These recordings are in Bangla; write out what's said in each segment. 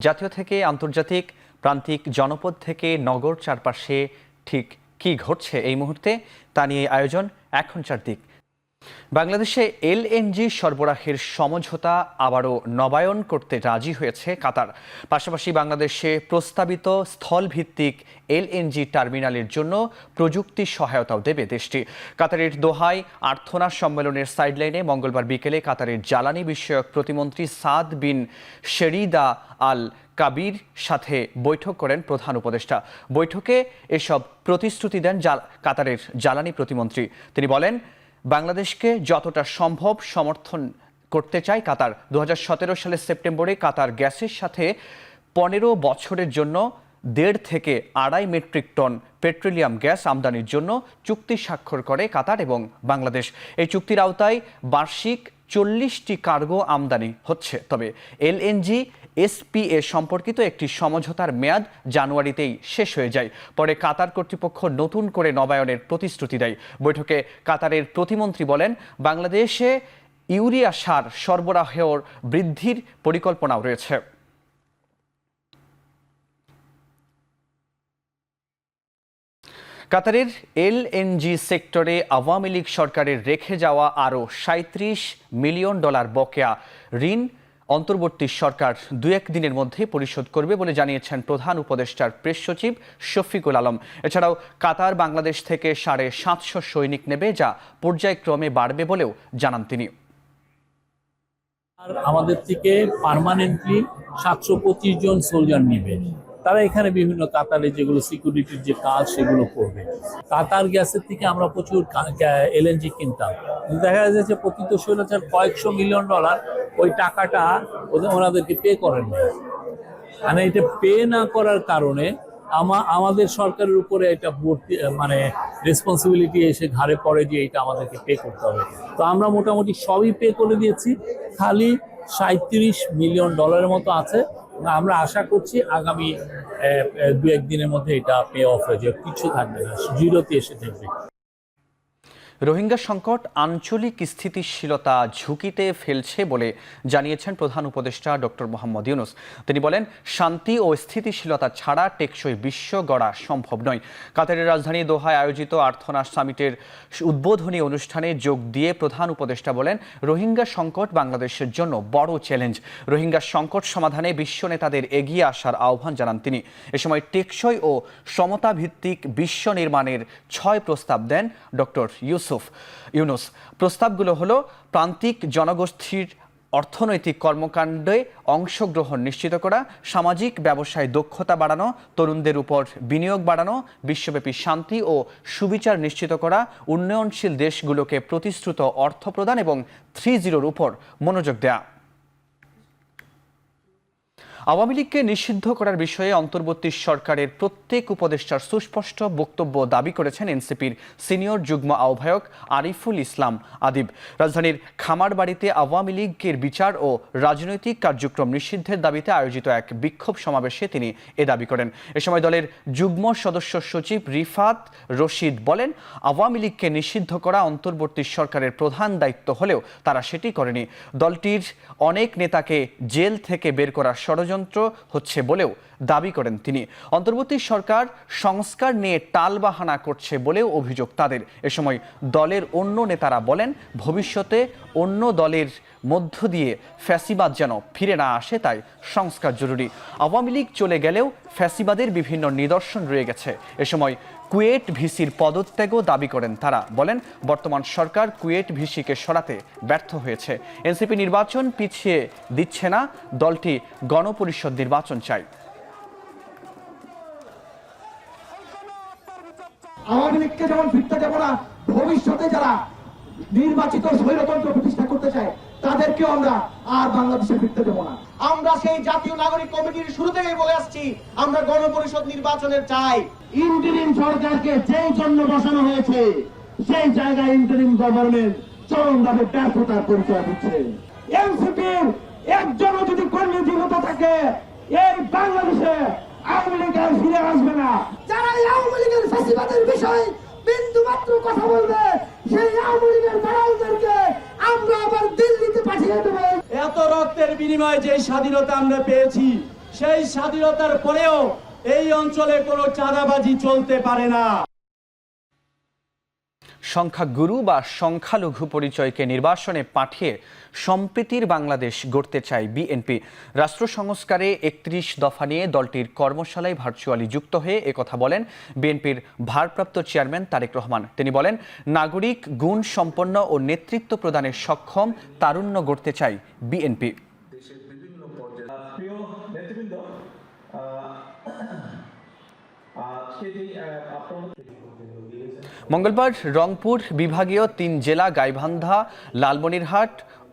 জাতীয় থেকে আন্তর্জাতিক, প্রান্তিক, জনপদ থেকে নগর, চারপাশে ঠিক কি ঘটছে এই মুহূর্তে তা নিয়ে আয়োজন এখন চারদিক। বাংলাদেশে এলএনজি সরবরাহের সমঝোতা আবারও নবায়ন করতে রাজি হয়েছে কাতার। পাশাপাশি বাংলাদেশে প্রস্তাবিত স্থলভিত্তিক এলএনজি টার্মিনালের জন্য প্রযুক্তি সহায়তাও দেবে দেশটি। কাতারের দোহায় আর্থনা সম্মেলনের সাইডলাইনে মঙ্গলবার বিকেলে কাতারের জ্বালানি বিষয়ক প্রতিমন্ত্রী সাদ বিন শেরিদা আল কাবির সাথে বৈঠক করেন প্রধান উপদেষ্টা। বৈঠকে এসব প্রতিশ্রুতি দেন কাতারের জ্বালানি প্রতিমন্ত্রী। তিনি বলেন, বাংলাদেশকে যতটা সম্ভব সমর্থন করতে চায় কাতার। 2017 সালের সেপ্টেম্বরে কাতার গ্যাসের সাথে 15 বছরের জন্য 1.5 থেকে 2.5 মেট্রিক টন পেট্রোলিয়াম গ্যাস আমদানির জন্য চুক্তি স্বাক্ষর করে কাতার এবং বাংলাদেশ। এই চুক্তির আওতায় বার্ষিক 40টি কার্গো আমদানি হচ্ছে। তবে এলএনজি এসপিএ সম্পর্কিত একটি সমঝোতার মেয়াদ জানুয়ারিতেই শেষ হয়ে যায়। পরে কাতার কর্তৃপক্ষ নতুন করে নবায়নের প্রতিশ্রুতি দেয়। বৈঠকে কাতারের প্রতিমন্ত্রী বলেন, বাংলাদেশে ইউরিয়া সার সরবরাহের বৃদ্ধির পরিকল্পনাও রয়েছে। কাতারের এলএনজি সেক্টরে আওয়ামী লীগ সরকারের রেখে যাওয়া আরও $37 মিলিয়ন বকেয়া ঋণ অন্তর্বর্তী সরকার 2-1 দিনের মধ্যে পরিশোধ করবে বলে জানিয়েছেন প্রধান উপদেষ্টার প্রেস সচিব শফিকুল আলম। এছাড়াও কাতার বাংলাদেশ থেকে 750 সৈনিক নেবে, যা পর্যায়ক্রমে বাড়বে বলেও জানান তিনি। আমাদের থেকে পার্মানেন্টলি 725 জন সোলজার নেবে। তারা এখানে বিভিন্ন কাতারে যেগুলো সিকিউরিটির যে কাজ সেগুলো করবে। কাতার গ্যাসের থেকে আমরা প্রচুর এলএনজি কিনতাম, দেখা যাচ্ছে প্রকৃত স্বৈরাচার কয়েকশো মিলিয়ন ডলার ওই টাকাটা ওনাদেরকে পে করেন না। মানে এটা পে না করার কারণে আমাদের সরকারের উপরে এটা মানে রেসপন্সিবিলিটি এসে ঘাড়ে পড়ে যে এটা আমাদেরকে পে করতে হবে। তো আমরা মোটামুটি সবই পে করে দিয়েছি, খালি $37 মিলিয়ন মতো আছে। আমরা আশা করছি আগামী 2-1 দিনের মধ্যে এটা পে অফ হয়ে যাবে, কিছু থাকবে না, জিরোতে এসে থাকবে। রোহিঙ্গা সংকট আঞ্চলিক স্থিতিশীলতা ঝুঁকিতে ফেলছে বলে জানিয়েছেন প্রধান উপদেষ্টা ডক্টর মোহাম্মদ ইউনূস। তিনি বলেন, শান্তি ও স্থিতিশীলতা ছাড়া টেকসই বিশ্ব গড়া সম্ভব নয়। কাতারের রাজধানী দোহায় আয়োজিত আর্থনা সামিটের উদ্বোধনী অনুষ্ঠানে যোগ দিয়ে প্রধান উপদেষ্টা বলেন, রোহিঙ্গা সংকট বাংলাদেশের জন্য বড় চ্যালেঞ্জ। রোহিঙ্গা সংকট সমাধানে বিশ্ব নেতাদের এগিয়ে আসার আহ্বান জানান তিনি। এ সময় টেকসই ও সমতাভিত্তিক বিশ্ব নির্মাণের 6 প্রস্তাব দেন ডক্টর ইউনূস। প্রস্তাবগুলো হলো, প্রান্তিক জনগোষ্ঠীর অর্থনৈতিক কর্মকাণ্ডে অংশগ্রহণ নিশ্চিত করা, সামাজিক ব্যবসায় দক্ষতা বাড়ানো, তরুণদের উপর বিনিয়োগ বাড়ানো, বিশ্বব্যাপী শান্তি ও সুবিচার নিশ্চিত করা, উন্নয়নশীল দেশগুলোকে প্রতিশ্রুত অর্থ প্রদান এবং 3-0 উপর মনোযোগ দেয়া। আওয়ামী লীগকে নিষিদ্ধ করার বিষয়ে অন্তর্বর্তী সরকারের প্রত্যেক উপদেষ্টার সুস্পষ্ট বক্তব্য দাবি করেছেন এনসিপির সিনিয়র যুগ্ম আহ্বায়ক আরিফুল ইসলাম আদিব। রাজধানীর খামারবাড়িতে আওয়ামী লীগের বিচার ও রাজনৈতিক কার্যক্রম নিষিদ্ধের দাবিতে আয়োজিত এক বিক্ষোভ সমাবেশে তিনি এ দাবি করেন। এ সময় দলের যুগ্ম সদস্য সচিব রিফাত রশিদ বলেন, আওয়ামী লীগকে নিষিদ্ধ করা অন্তর্বর্তী সরকারের প্রধান দায়িত্ব হলেও তারা সেটি করেনি। দলটির অনেক নেতাকে জেল থেকে বের করার ষড়যন্ত্র হচ্ছে বলেও দাবি করেন তিনি। অন্তর্বর্তী সরকার সংস্কার নিয়ে টালবাহানা করছে বলেও অভিযোগ তাদের। এ সময় দলের অন্য নেতারা বলেন, ভবিষ্যতে অন্য দলের মধ্য দিয়ে ফ্যাসিবাদ যেন ফিরে না আসে, তাই সংস্কার জরুরি। আওয়ামী লীগ চলে গেলেও ফ্যাসিবাদের বিভিন্ন নিদর্শন রয়ে গেছে। এ সময় কুয়েট ভিসির পদত্যাগও দাবি করেন তারা। বলেন, বর্তমান সরকার কুয়েট ভিসিকে সরাতে ব্যর্থ হয়েছে। এনসিপি নির্বাচন পিছিয়ে দিচ্ছে না, দলটি গণপরিষদ নির্বাচন চায়। আওয়ামী লীগকে যেমন ফিরতে দেব না, ভবিষ্যতে যারা নির্বাচিত স্বৈরতন্ত্র প্রতিষ্ঠা করতে চায় তাদেরকেও আমরা আর বাংলাদেশে ফিরতে দেব না। আমরা সেই জাতীয় নাগরিক কমিটির শুরু থেকেই বলে আসছি, আমরা গণপরিষদ নির্বাচনের চাই। ইন্টারিম সরকারকে যেই জন্য বসানো হয়েছে সেই জায়গায় ইন্টারিম গভর্নমেন্ট চরমভাবে ব্যর্থতার পরিচয় দিচ্ছে। এনসিপির একজনও যদি কর্মী জীবিত থাকে, এই বাংলাদেশে আওয়ামী লীগ আর ফিরে আসবে না। যারা আওয়ামী লীগের ফ্যাসিবাদের বিষয়ে বিন্দু মাত্র কথা বলবে, সেই আওয়ামী লীগের দালালদেরকে আমরা আবার দিল্লিতে পাঠিয়ে দেব। এত রক্তের বিনিময়ে যে স্বাধীনতা আমরা পেয়েছি, সেই স্বাধীনতার পরেও এই অঞ্চলে কোনো চাঁদাবাজি চলতে পারে না। সংখ্যাগুরু বা সংখ্যালঘু পরিচয়কে নির্বাসনে পাঠিয়ে সম্প্রীতির বাংলাদেশ গড়তে চায় বিএনপি। রাষ্ট্র সংস্কারে ৩১ দফা নিয়ে দলটির কর্মশালায় ভার্চুয়ালি যুক্ত হয়ে একথা বলেন বিএনপির ভারপ্রাপ্ত চেয়ারম্যান তারেক রহমান। তিনি বলেন, নাগরিক গুণ সম্পন্ন ও নেতৃত্ব প্রদানের সক্ষম তারুণ্য গড়তে চায় বিএনপি। মঙ্গলবার রংপুর বিভাগীয় ৩ জেলা গাইবান্ধা, লালমনিরহাট,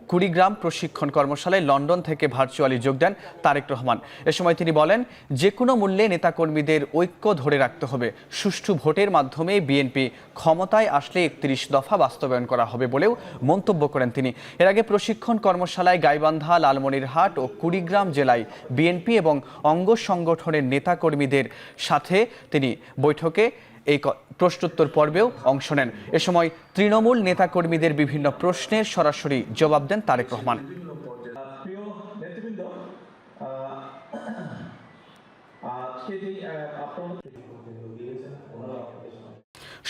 কুড়িগ্রাম প্রশিক্ষণ কর্মশালায় লন্ডন থেকে ভার্চুয়ালি যোগ দেন তারেক রহমান। এ সময় তিনি বলেন, যে কোনো মূল্যে নেতাকর্মীদের ঐক্য ধরে রাখতে হবে। সুষ্ঠু ভোটের মাধ্যমে বিএনপি ক্ষমতায় আসলে ৩১ দফা বাস্তবায়ন করা হবে বলেও মন্তব্য করেন তিনি। এর আগে প্রশিক্ষণ কর্মশালায় গাইবান্ধা, লালমনিরহাট ও কুড়িগ্রাম জেলায় বিএনপি এবং অঙ্গ সংগঠনের নেতাকর্মীদের সাথে তিনি বৈঠকে এই প্রশ্নোত্তর পর্বেও অংশ নেন। এ সময় তৃণমূল নেতাকর্মীদের বিভিন্ন প্রশ্নের সরাসরি জবাব দেন তারেক রহমান।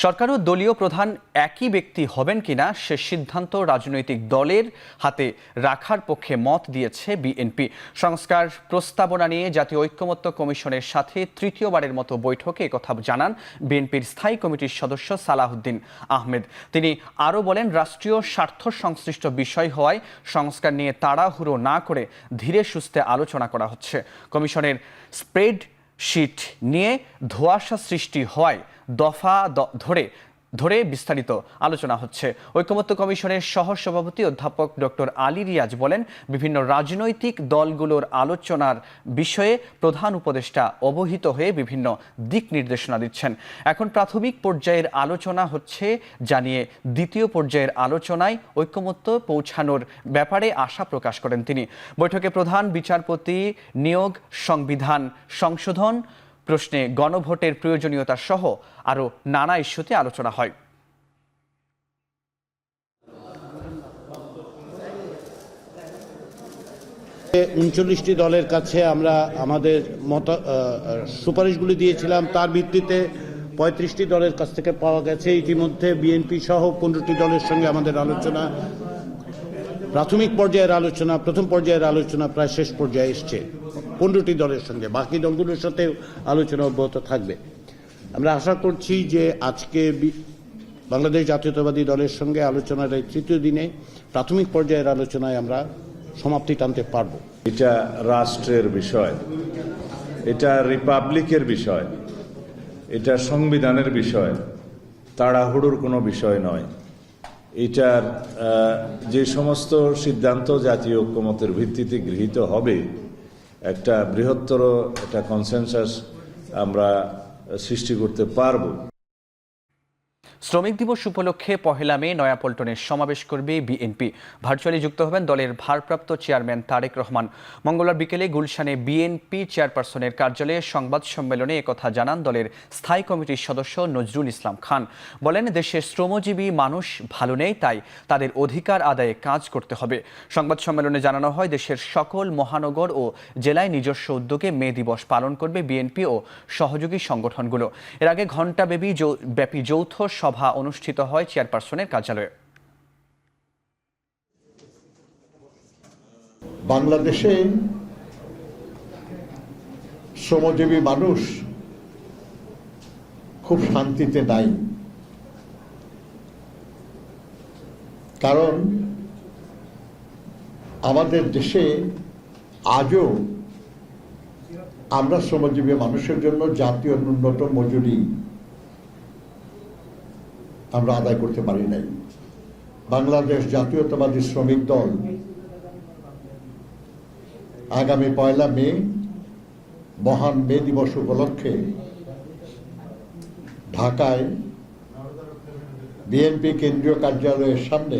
সরকার ও দলীয় প্রধান একই ব্যক্তি হবেন কিনা সে সিদ্ধান্ত রাজনৈতিক দলের হাতে রাখার পক্ষে মত দিয়েছে বিএনপি। সংস্কার প্রস্তাবনা নিয়ে জাতীয় ঐক্যমত্য কমিশনের সাথে তৃতীয়বারের মতো বৈঠকে একথা জানান বিএনপির স্থায়ী কমিটির সদস্য সালাহউদ্দিন আহমেদ। তিনি আরও বলেন, রাষ্ট্রীয় স্বার্থ সংশ্লিষ্ট বিষয় হওয়ায় সংস্কার নিয়ে তাড়াহুড়ো না করে ধীরে সুস্থে আলোচনা করা হচ্ছে। কমিশনের স্প্রেড শিট নিয়ে ধোঁয়াশা সৃষ্টি হওয়ায় দফা ধরে বিস্তারিত আলোচনা হচ্ছে। ঐকমত্য কমিশনের সহসভাপতি অধ্যাপক ডক্টর আলী রিয়াজ বলেন, বিভিন্ন রাজনৈতিক দলগুলোর আলোচনার বিষয়ে প্রধান উপদেষ্টা অবহিত হয়ে বিভিন্ন দিক নির্দেশনা দিচ্ছেন। এখন প্রাথমিক পর্যায়ের আলোচনা হচ্ছে জানিয়ে দ্বিতীয় পর্যায়ের আলোচনায় ঐকমত্য পৌঁছানোর ব্যাপারে আশা প্রকাশ করেন তিনি। বৈঠকে প্রধান বিচারপতি নিয়োগ, সংবিধান সংশোধন প্রশ্নে গণভোটের প্রয়োজনীয়তা সহ আরও নানা ইস্যুতে আলোচনা হয়। ৩৯টি দলের কাছে আমরা আমাদের সুপারিশগুলি দিয়েছিলাম। তার ভিত্তিতে ৩৫টি দলের কাছ থেকে পাওয়া গেছে। ইতিমধ্যে বিএনপি সহ 15টি দলের সঙ্গে আমাদের আলোচনা, প্রাথমিক পর্যায়ের আলোচনা, প্রথম পর্যায়ের আলোচনা প্রায় শেষ পর্যায়ে এসছে 15টি দলের সঙ্গে। বাকি দলগুলোর সাথেও আলোচনা অব্যাহত থাকবে। আমরা আশা করছি যে আজকে বাংলাদেশ জাতীয়তাবাদী দলের সঙ্গে আলোচনার এই তৃতীয় দিনে প্রাথমিক পর্যায়ের আলোচনায় আমরা সমাপ্তি টানতে পারব। এটা রাষ্ট্রের বিষয়, এটা রিপাবলিকের বিষয়, এটা সংবিধানের বিষয়, তাড়াহুড়োর কোনো বিষয় নয়। এটার যে সমস্ত সিদ্ধান্ত জাতীয় ঐক্যমতের ভিত্তিতে গৃহীত হবে, একটা বৃহত্তর একটা কনসেনসাস আমরা সৃষ্টি করতে পারব। শ্রমিক দিবস উপলক্ষে 1 মে নয়াপল্টনে সমাবেশ করবে বিএনপি। ভার্চুয়ালি যুক্ত হবেন দলের ভারপ্রাপ্ত চেয়ারম্যান তারেক রহমান। মঙ্গলবার বিকেলে গুলশানে বিএনপি চেয়ারপারসনের কার্যালয়ে সংবাদ সম্মেলনে একথা জানান দলের স্থায়ী কমিটির সদস্য নজরুল ইসলাম খান। বলেন, দেশের শ্রমজীবী মানুষ ভালো নেই, তাই তাদের অধিকার আদায়ে কাজ করতে হবে। সংবাদ সম্মেলনে জানানো হয়, দেশের সকল মহানগর ও জেলায় নিজস্ব উদ্যোগে মে দিবস পালন করবে বিএনপি ও সহযোগী সংগঠনগুলো। এর আগে ঘণ্টাব্যাপী যৌথ সভা অনুষ্ঠিত হয় চেয়ারপারসনের কার্যালয়ে। বাংলাদেশে শ্রমজীবী মানুষ খুব শান্তিতে নাই, কারণ আমাদের দেশে আজও আমরা শ্রমজীবী মানুষের জন্য জাতীয় ন্যূনতম মজুরি আমরা আদায় করতে পারি নাই। বাংলাদেশ জাতীয়তাবাদী শ্রমিক দল আগামী 1 মে মহান মে দিবস উপলক্ষে ঢাকায় বিএনপি কেন্দ্রীয় কার্যালয়ের সামনে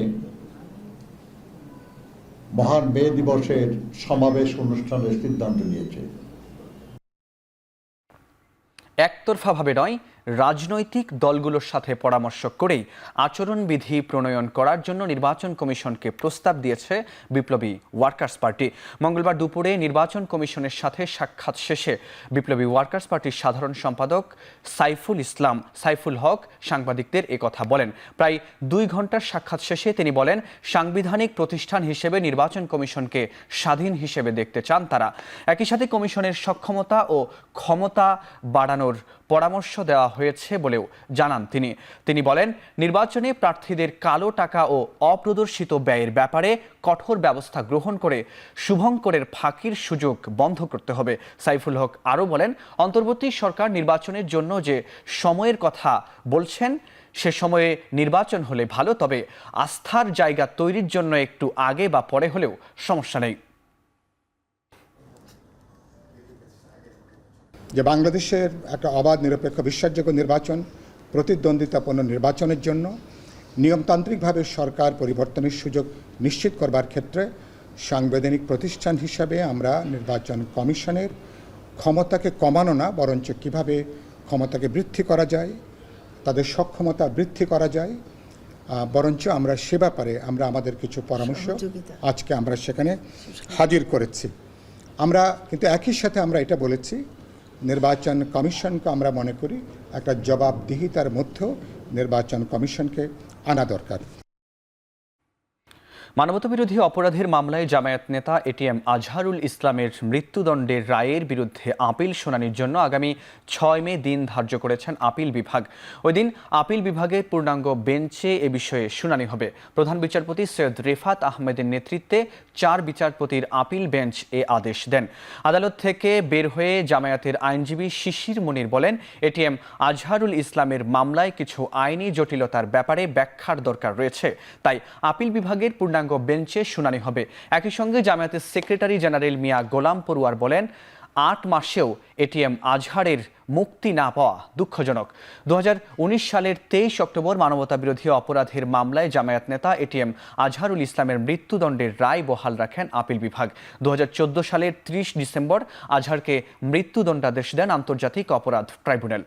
মহান মে দিবসের সমাবেশ অনুষ্ঠানের সিদ্ধান্ত নিয়েছে। একতরফাভাবে নয়, রাজনৈতিক দলগুলোর সাথে পরামর্শ করেই আচরণবিধি প্রণয়ন করার জন্য নির্বাচন কমিশনকে প্রস্তাব দিয়েছে বিপ্লবী ওয়ার্কার্স পার্টি। মঙ্গলবার দুপুরে নির্বাচন কমিশনের সাথে সাক্ষাৎ শেষে বিপ্লবী ওয়ার্কার্স পার্টির সাধারণ সম্পাদক সাইফুল হক সাংবাদিকদের একথা বলেন। প্রায় 2 ঘন্টার সাক্ষাৎ শেষে তিনি বলেন, সাংবিধানিক প্রতিষ্ঠান হিসেবে নির্বাচন কমিশনকে স্বাধীন হিসেবে দেখতে চান তারা। একই সাথে কমিশনের সক্ষমতা ও ক্ষমতা বাড়ানোর পরামর্শ দেওয়া হয়েছে বলেও জানান তিনি বলেন, নির্বাচনে প্রার্থীদের কালো টাকা ও অপ্রদর্শিত ব্যয়ের ব্যাপারে কঠোর ব্যবস্থা গ্রহণ করে শুভঙ্করের ফাঁকির সুযোগ বন্ধ করতে হবে। সাইফুল হক আরও বলেন, অন্তর্বর্তী সরকার নির্বাচনের জন্য যে সময়ের কথা বলছেন সে সময়ে নির্বাচন হলে ভালো, তবে আস্থার জায়গা তৈরির জন্য একটু আগে বা পরে হলেও সমস্যা নেই। যে বাংলাদেশের একটা অবাধ, নিরপেক্ষ, বিশ্বাসযোগ্য নির্বাচন, প্রতিদ্বন্দ্বিতাপূর্ণ নির্বাচনের জন্য নিয়মতান্ত্রিকভাবে সরকার পরিবর্তনের সুযোগ নিশ্চিত করবার ক্ষেত্রে সাংবিধানিক প্রতিষ্ঠান হিসাবে আমরা নির্বাচন কমিশনের ক্ষমতাকে কমানো না, বরঞ্চ কীভাবে ক্ষমতাকে বৃদ্ধি করা যায়, তাদের সক্ষমতা বৃদ্ধি করা যায়, বরঞ্চ আমরা সে ব্যাপারে আমরা আমাদের কিছু পরামর্শ আজকে আমরা সেখানে হাজির করেছি। আমরা কিন্তু একই সাথে আমরা এটা বলেছি, নির্বাচন কমিশনকে আমরা মনে করি একটা জবাবদিহিতার মধ্যেও নির্বাচন কমিশনকে আনা দরকার। মানবতাবিরোধী অপরাধের মামলায় জামায়াত নেতা এটিএম আজহারুল ইসলামের মৃত্যুদণ্ডের রায়ের বিরুদ্ধে আপিল শুনানির জন্য আগামী 6 মে দিন ধার্য করেছেন আপিল বিভাগ। ওই দিন আপিল বিভাগের পূর্ণাঙ্গ বেঞ্চে এ বিষয়ে শুনানি হবে। প্রধান বিচারপতি সৈয়দ রেফাত আহমেদের নেতৃত্বে 4 বিচারপতির আপিল বেঞ্চ এ আদেশ দেন। আদালত থেকে বের হয়ে জামায়াতের আইনজীবী শিশির মনির বলেন, এটিএম আজহারুল ইসলামের মামলায় কিছু আইনি জটিলতার ব্যাপারে ব্যাখ্যার দরকার রয়েছে, তাই আপিল বিভাগের পূর্ণাঙ্গ বেঞ্চে শুনানি হবে। একই সঙ্গে জামায়াতের সেক্রেটারি জেনারেল মিয়া গোলাম পড়ুয়ার বলেন, 8 মাসেও এটিএম আজহারের মুক্তি না পাওয়া দুঃখজনক। 2019 সালের 23 অক্টোবর মানবতাবিরোধী অপরাধের মামলায় জামায়াত নেতা এটিএম আজহারুল ইসলামের মৃত্যুদণ্ডের রায় বহাল রাখেন আপিল বিভাগ। 2014 সালের 30 ডিসেম্বর আজহারকে মৃত্যুদণ্ডাদেশ দেন আন্তর্জাতিক অপরাধ ট্রাইব্যুনাল।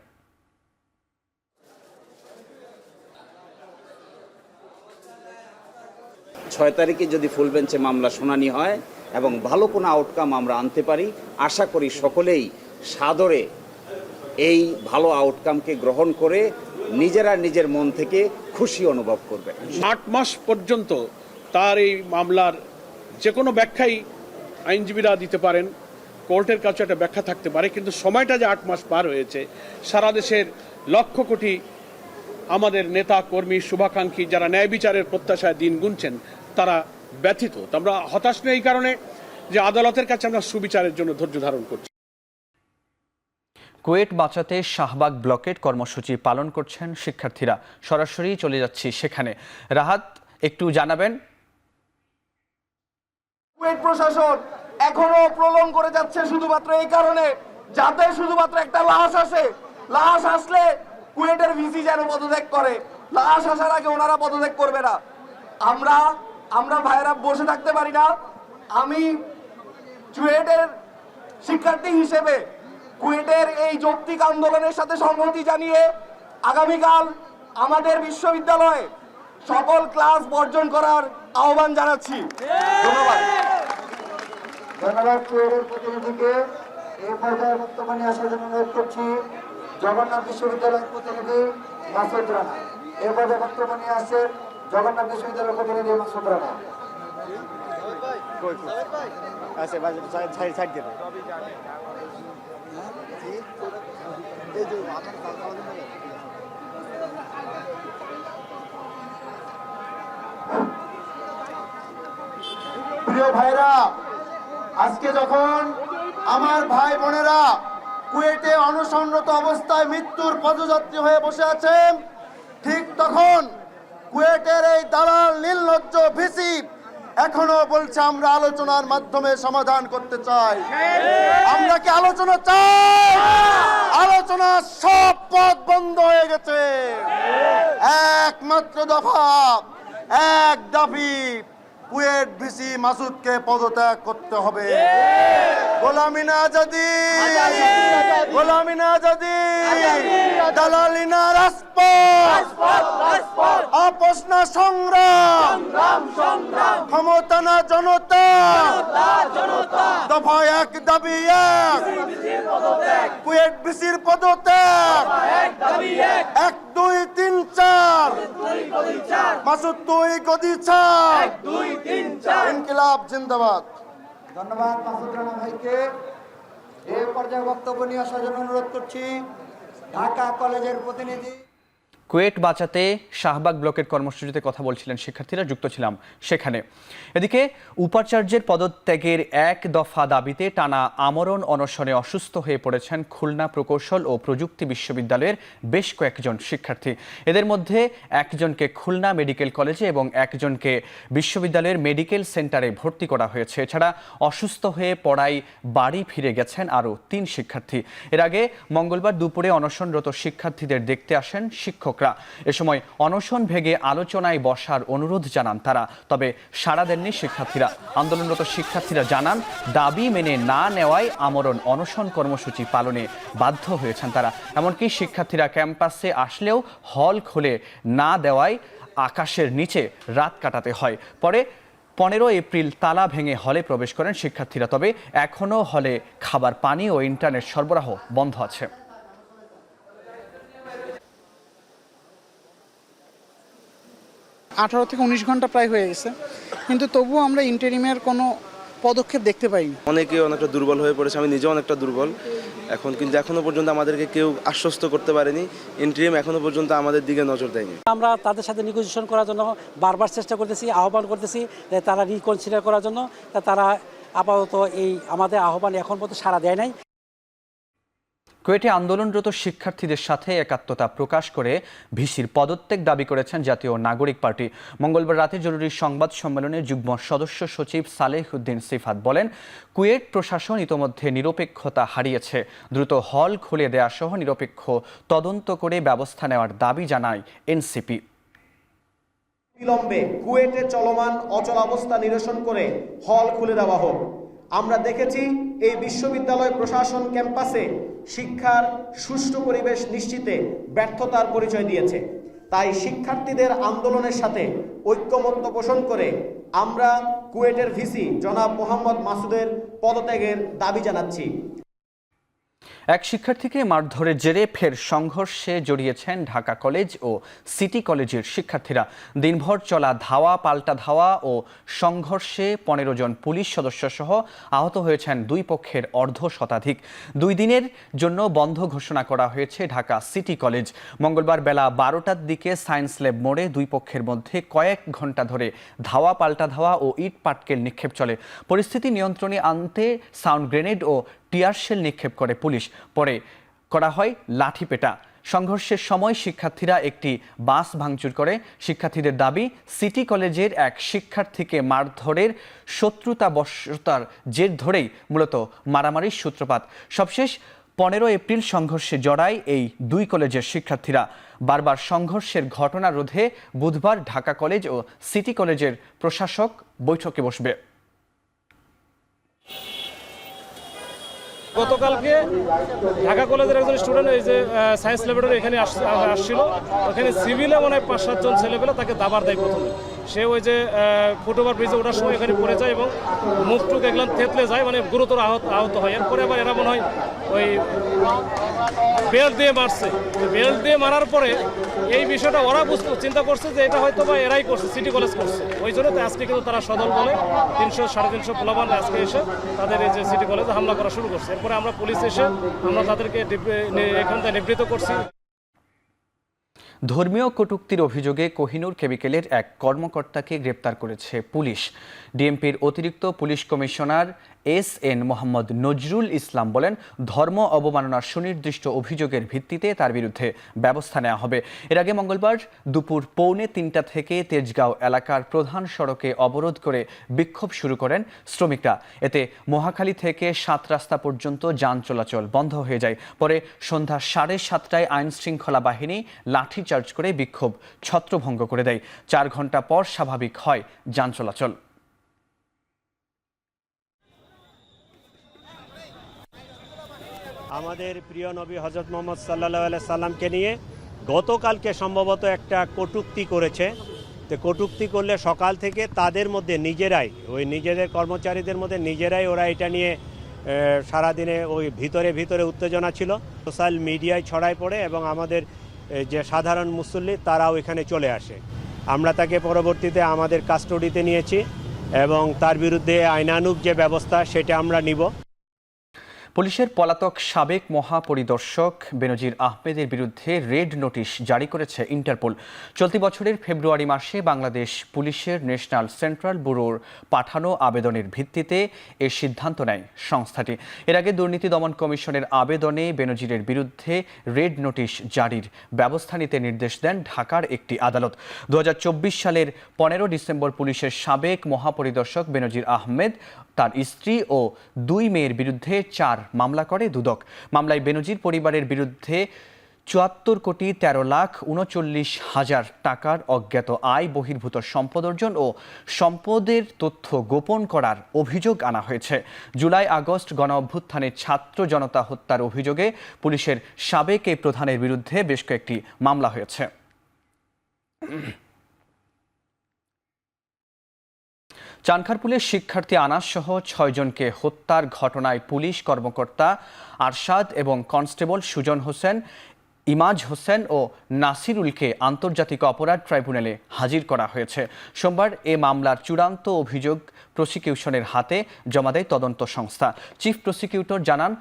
6 তারিখে যদি ফুল বেঞ্চে মামলা শুনানি হয় এবং ভালো কোনো আউটকাম আমরা আনতে পারি, আশা করি সকলেই সাদরে এই ভালো আউটকামকে গ্রহণ করে নিজেরা নিজের মন থেকে খুশি অনুভব করবে। 8 মাস পর্যন্ত তার এই মামলার যে কোনো ব্যাখ্যাই আইনজীবীরা দিতে পারেন, কোর্টের কাছে একটা ব্যাখ্যা থাকতে পারে, কিন্তু সময়টা যে 8 মাস পার হয়েছে, সারা দেশের লক্ষ কোটি আমাদের নেতা কর্মী শুভাকাঙ্ক্ষী যারা ন্যায় বিচারের প্রত্যাশায় দিন গুনছেন তারা ব্যথিত। আমরা হতাশ নই এই কারণে যে আদালতের কাছে আমরা সুবিচারের জন্য ধৈর্য ধারণ করছি। কুয়েট বাঁচাতে শাহবাগ ব্লকেট কর্মসূচি পালন করছেন শিক্ষার্থীরা। সরাসরি চলে যাচ্ছি সেখানে। রাহাত, একটু জানাবেন। কুয়েট প্রশাসন এখনো প্রলং করে যাচ্ছে শুধুমাত্র এই কারণে যাতে শুধুমাত্র একটা লাশ আসে, লাশ আসলে কুয়েটের ভিসি যেন পদত্যাগ করে, লাশ আসার আগে ওনারা পদত্যাগ করবে না। আমরা ভাইয়েরা বসে থাকতে পারি না। আমি কুয়েটের শিক্ষার্থী হিসেবে কুয়েটের এই যৌক্তিক আন্দোলনের সাথে সংহতি জানিয়ে আগামীকাল আমাদের বিশ্ববিদ্যালয়ে সকল ক্লাস বর্জন করার আহ্বান জানাচ্ছি। ধন্যবাদ। ধন্যবাদ কুয়েটের প্রতিনিধিকে। এই পর্যায়ে বক্তব্য নিয়ে আসার জন্য অনুরোধ করছি জগন্নাথ বিশ্ববিদ্যালয়ের প্রতিনিধি মাসুদ রানা। এই পর্যায়ে বক্তব্য নিয়ে আসছেন জগন্নাথ বিশ্ববিদ্যালয়ের প্রতিনিধি মাসুদ রানা। প্রিয় ভাইরা, আজকে যখন আমার ভাই বোনেরা কুয়েটে অনশনরত অবস্থায় মৃত্যুর পদযাত্রী হয়ে বসে আছেন, ঠিক তখন কুয়েটের এই দালাল নির্লজ্জ ভিসি এখনো বলছে আমরা আলোচনার মাধ্যমে সমাধান করতে চাই। আমরা কি আলোচনা চাই? আলোচনার সব পথ বন্ধ হয়ে গেছে। একমাত্র দফা, এক দাবি, কুয়েট ভিসি মাসুদকে পদত্যাগ করতে হবে। গোলামি না আজাদি, গোলামি না আজাদি। দালালি না রাজপথ, আপোষ না সংগ্রাম, ক্ষমতা না জনতা, দফা এক দাবি এক, কুয়েট ভিসির পদত্যাগ, 1 2 3 4, মাসুদ তুই গদি ছাড়, ইনকিলাব জিন্দাবাদ। ধন্যবাদ মাসুদ রানা ভাইকে। এই পর্যায়ে বক্তব্য নিয়ে আসার জন্য অনুরোধ করছি ঢাকা কলেজের প্রতিনিধি। কুয়েট বাঁচাতে শাহবাগ ব্লকের কর্মসূচিতে কথা বলছিলেন শিক্ষার্থীরা, যুক্ত ছিলাম সেখানে। এদিকে উপাচার্যের পদত্যাগের 1 দফা দাবিতে টানা আমরণ অনশনে অসুস্থ হয়ে পড়েছেন খুলনা প্রকৌশল ও প্রযুক্তি বিশ্ববিদ্যালয়ের বেশ কয়েকজন শিক্ষার্থী। এদের মধ্যে একজনকে খুলনা মেডিকেল কলেজে এবং একজনকে বিশ্ববিদ্যালয়ের মেডিকেল সেন্টারে ভর্তি করা হয়েছে। এছাড়া অসুস্থ হয়ে পড়ায় বাড়ি ফিরে গেছেন আরও 3 শিক্ষার্থী। এর আগে মঙ্গলবার দুপুরে অনশনরত শিক্ষার্থীদের দেখতে আসেন শিক্ষক। এ সময় অনশন ভেঙে আলোচনায় বসার অনুরোধ জানান তারা, তবে সাড়া দেননি শিক্ষার্থীরা। আন্দোলনরত শিক্ষার্থীরা জানান, দাবি মেনে না নেওয়ায় আমরণ অনশন কর্মসূচি পালনে বাধ্য হয়েছেন তারা। এমনকি শিক্ষার্থীরা ক্যাম্পাসে আসলেও হল খুলে না দেওয়ায় আকাশের নিচে রাত কাটাতে হয়। পরে 15 এপ্রিল তালা ভেঙে হলে প্রবেশ করেন শিক্ষার্থীরা, তবে এখনও হলে খাবার, পানি ও ইন্টারনেট সরবরাহ বন্ধ আছে। 18 থেকে 19 ঘন্টা প্রায় হয়ে গেছে, কিন্তু তবুও আমরা ইন্টারিমের কোনো পদক্ষেপ দেখতে পাইনি। অনেকে অনেকটা দুর্বল হয়ে পড়েছে, আমি নিজেও অনেকটা দুর্বল এখন, কিন্তু এখনো পর্যন্ত আমাদেরকে কেউ আশ্বস্ত করতে পারেনি। ইন্টারিম এখনো পর্যন্ত আমাদের দিকে নজর দেয়নি। আমরা তাদের সাথে নেগোসিয়েশন করার জন্য বারবার চেষ্টা করতেছি, আহ্বান করতেছি যে তারা রিকনসিডার করার জন্য। তারা আপাতত এই আমাদের আহ্বান এখন পর্যন্ত সাড়া দেয় নাই। কুয়েটে আন্দোলনরত শিক্ষার্থীদের সাথে একাত্মতা প্রকাশ করে ভিসির পদত্যাগ দাবি করেছেন জাতীয় নাগরিক পার্টি। মঙ্গলবার রাতে জরুরি সংবাদ সম্মেলনে যুগ্ম সদস্য সচিব সালেহ উদ্দিন সিফাত বলেন, কুয়েট প্রশাসন ইতোমধ্যে নিরপেক্ষতা হারিয়েছে। দ্রুত হল খুলে দেয়া সহ নিরপেক্ষ তদন্ত করে ব্যবস্থা নেওয়ার দাবি জানায় এনসিপি। বিলম্বে কুয়েটে চলমান অচলাবস্থা নিরসন করে হল খুলে দেওয়া হোক। আমরা দেখেছি এই বিশ্ববিদ্যালয় প্রশাসন ক্যাম্পাসে শিক্ষার সুষ্ঠু পরিবেশ নিশ্চিতে ব্যর্থতার পরিচয় দিয়েছে। তাই শিক্ষার্থীদের আন্দোলনের সাথে ঐক্যমত্য পোষণ করে আমরা কুয়েটের ভিসি জনাব মোহাম্মদ মাসুদের পদত্যাগের দাবি জানাচ্ছি। এক শিক্ষার্থীকে মারধরের জেরে ফের সংঘর্ষে জড়িয়েছেন ঢাকা কলেজ ও সিটি কলেজের শিক্ষার্থীরা। দিনভর চলা ধাওয়া পাল্টা ধাওয়া ও সংঘর্ষে 15 জন পুলিশ সদস্য সহ আহত হয়েছেন 2 পক্ষের অর্ধ শতাধিক। 2 দিনের জন্য বন্ধ ঘোষণা করা হয়েছে ঢাকা সিটি কলেজ। মঙ্গলবার বেলা 12টার দিকে সায়েন্স ল্যাব মোড়ে 2 পক্ষের মধ্যে কয়েক ঘন্টা ধরে ধাওয়া পাল্টা ধাওয়া ও ইট পাটকেল নিক্ষেপ চলে। পরিস্থিতি নিয়ন্ত্রণে আনতে সাউন্ড গ্রেনেড ও টিয়ার শেল নিক্ষেপ করে পুলিশ। পরে করা হয় লাঠিপেটা। সংঘর্ষের সময় শিক্ষার্থীরা একটি বাস ভাঙচুর করে। শিক্ষার্থীদের দাবি, সিটি কলেজের এক শিক্ষার্থীকে মারধরের শত্রুতাবশতার জের ধরেই মূলত মারামারির সূত্রপাত। সবশেষ 15 এপ্রিল সংঘর্ষে জড়ায় এই 2 কলেজের শিক্ষার্থীরা। বারবার সংঘর্ষের ঘটনা রোধে বুধবার ঢাকা কলেজ ও সিটি কলেজের প্রশাসক বৈঠকে বসবে। গতকালকে ঢাকা কলেজের একজন স্টুডেন্ট এই যে সায়েন্স ল্যাবরেটরি এখানে আসছিল, ওখানে সিভিলে মনে হয় 5-7 জন ছেলেপেলে তাকে দাবার দেয় প্রথমে। সে ওই যে ফুটওভার ব্রিজে ওঠার সময় এখানে পড়ে যায় এবং মুখ টুক এগুলাম থেতলে যায়, মানে গুরুতর আহত হয়। এরপরে আবার এরা মনে হয় ওই বেল্ট দিয়ে মারছে। বেল্ট দিয়ে মারার পরে এই বিষয়টা ওরা চিন্তা করছে যে এটা হয়তো বা এরাই করছে, সিটি কলেজ করছে। ওই জন্য তো আজকে কিন্তু তারা সদল বলে 300-350 পোলাপান আজকে এসে তাদের এই যে সিটি কলেজে হামলা করা শুরু করছে। এরপরে আমরা পুলিশ এসে আমরা তাদেরকে এখান থেকে নিবৃত্ত করছি। ধর্মীয় কটূক্তির অভিযোগে কোহিনূর কেমিক্যালের এক কর্মকর্তাকে গ্রেপ্তার করেছে পুলিশ। ডিএমপির অতিরিক্ত police commissioner S N. Mohammad Nazrul Islam বলেন, ধর্ম অবমাননার সুনির্দিষ্ট অভিযোগের ভিত্তিতে তার বিরুদ্ধে ব্যবস্থা নেওয়া হবে। এর আগে মঙ্গলবার দুপুর 2:45 থেকে তেজগাঁও এলাকার প্রধান সড়কে অবরোধ করে বিক্ষোভ শুরু করেন শ্রমিকরা। এতে মহাখালী থেকে 7 রাস্তা পর্যন্ত যান চলাচল বন্ধ হয়ে যায়। পরে সন্ধ্যা 7:30টায় আইন শৃঙ্খলা বাহিনী লাঠিচার্জ করে বিক্ষোভ ছত্রভঙ্গ করে দেয়। 4 ঘন্টা পর স্বাভাবিক হয় যান চলাচল। আমাদের প্রিয় নবী হযরত মুহাম্মদ সাল্লাল্লাহু আলাইহি সাল্লামকে নিয়ে গতকালকে সম্ভবত একটা কটূক্তি করেছে। তো কটূক্তি করলে সকাল থেকে তাদের মধ্যে নিজেরাই ওই নিজেদের কর্মচারীদের মধ্যে নিজেরাই ওরা এটা নিয়ে সারাদিনে ওই ভিতরে উত্তেজনা ছিল, সোশ্যাল মিডিয়ায় ছড়ায় পড়ে এবং আমাদের যে সাধারণ মুসল্লি তারাও এখানে চলে আসে। আমরা তাকে পরবর্তীতে আমাদের কাস্টডিতে নিয়েছি এবং তার বিরুদ্ধে আইনানুগ যে ব্যবস্থা সেটা আমরা নিব। পুলিশের পলাতক সাবেক মহাপরিদর্শক বেনজির আহমেদের বিরুদ্ধে রেড নোটিশ জারি করেছে ইন্টারপোল। চলতি বছরের ফেব্রুয়ারি মাসে বাংলাদেশ পুলিশের ন্যাশনাল সেন্ট্রাল ব্যুরোর পাঠানো আবেদনের ভিত্তিতে এ সিদ্ধান্ত নেয় সংস্থাটি। এর আগে দুর্নীতি দমন কমিশনের আবেদনে বেনজিরের বিরুদ্ধে রেড নোটিশ জারির ব্যবস্থা নিতে নির্দেশ দেন ঢাকার একটি আদালত। 2024 সালের 15 ডিসেম্বর পুলিশের সাবেক মহাপরিদর্শক বেনজির আহমেদ, তার স্ত্রী ও 2 মেয়ের বিরুদ্ধে 4 মামলা করে দুদক। মামলায় বেনজির পরিবারের বিরুদ্ধে 74,13,39,000 টাকার অজ্ঞাত আয় বহির্ভূত সম্পদ অর্জন ও সম্পদের তথ্য গোপন করার অভিযোগ আনা হয়েছে। জুলাই আগস্ট গণঅভ্যুত্থানে ছাত্র জনতা হত্যার অভিযোগে পুলিশের সাবেক এই প্রধানের বিরুদ্ধে বেশ কয়েকটি মামলা হয়েছে। চানখারপুলের শিক্ষার্থী আনাস সহ 6 জনকে হত্যার ঘটনায় পুলিশ কর্মকর্তা আরশাদ এবং কনস্টেবল সুজন হোসেন, ইমাজ হোসেন ও নাসিরুলকে আন্তর্জাতিক অপরাধ ট্রাইব্যুনালে হাজির করা হয়েছে। সোমবার এ মামলার চূড়ান্ত অভিযোগ প্রসিকিউশনের হাতে জমা দেয় তদন্ত সংস্থা। চিফ প্রসিকিউটর জানান,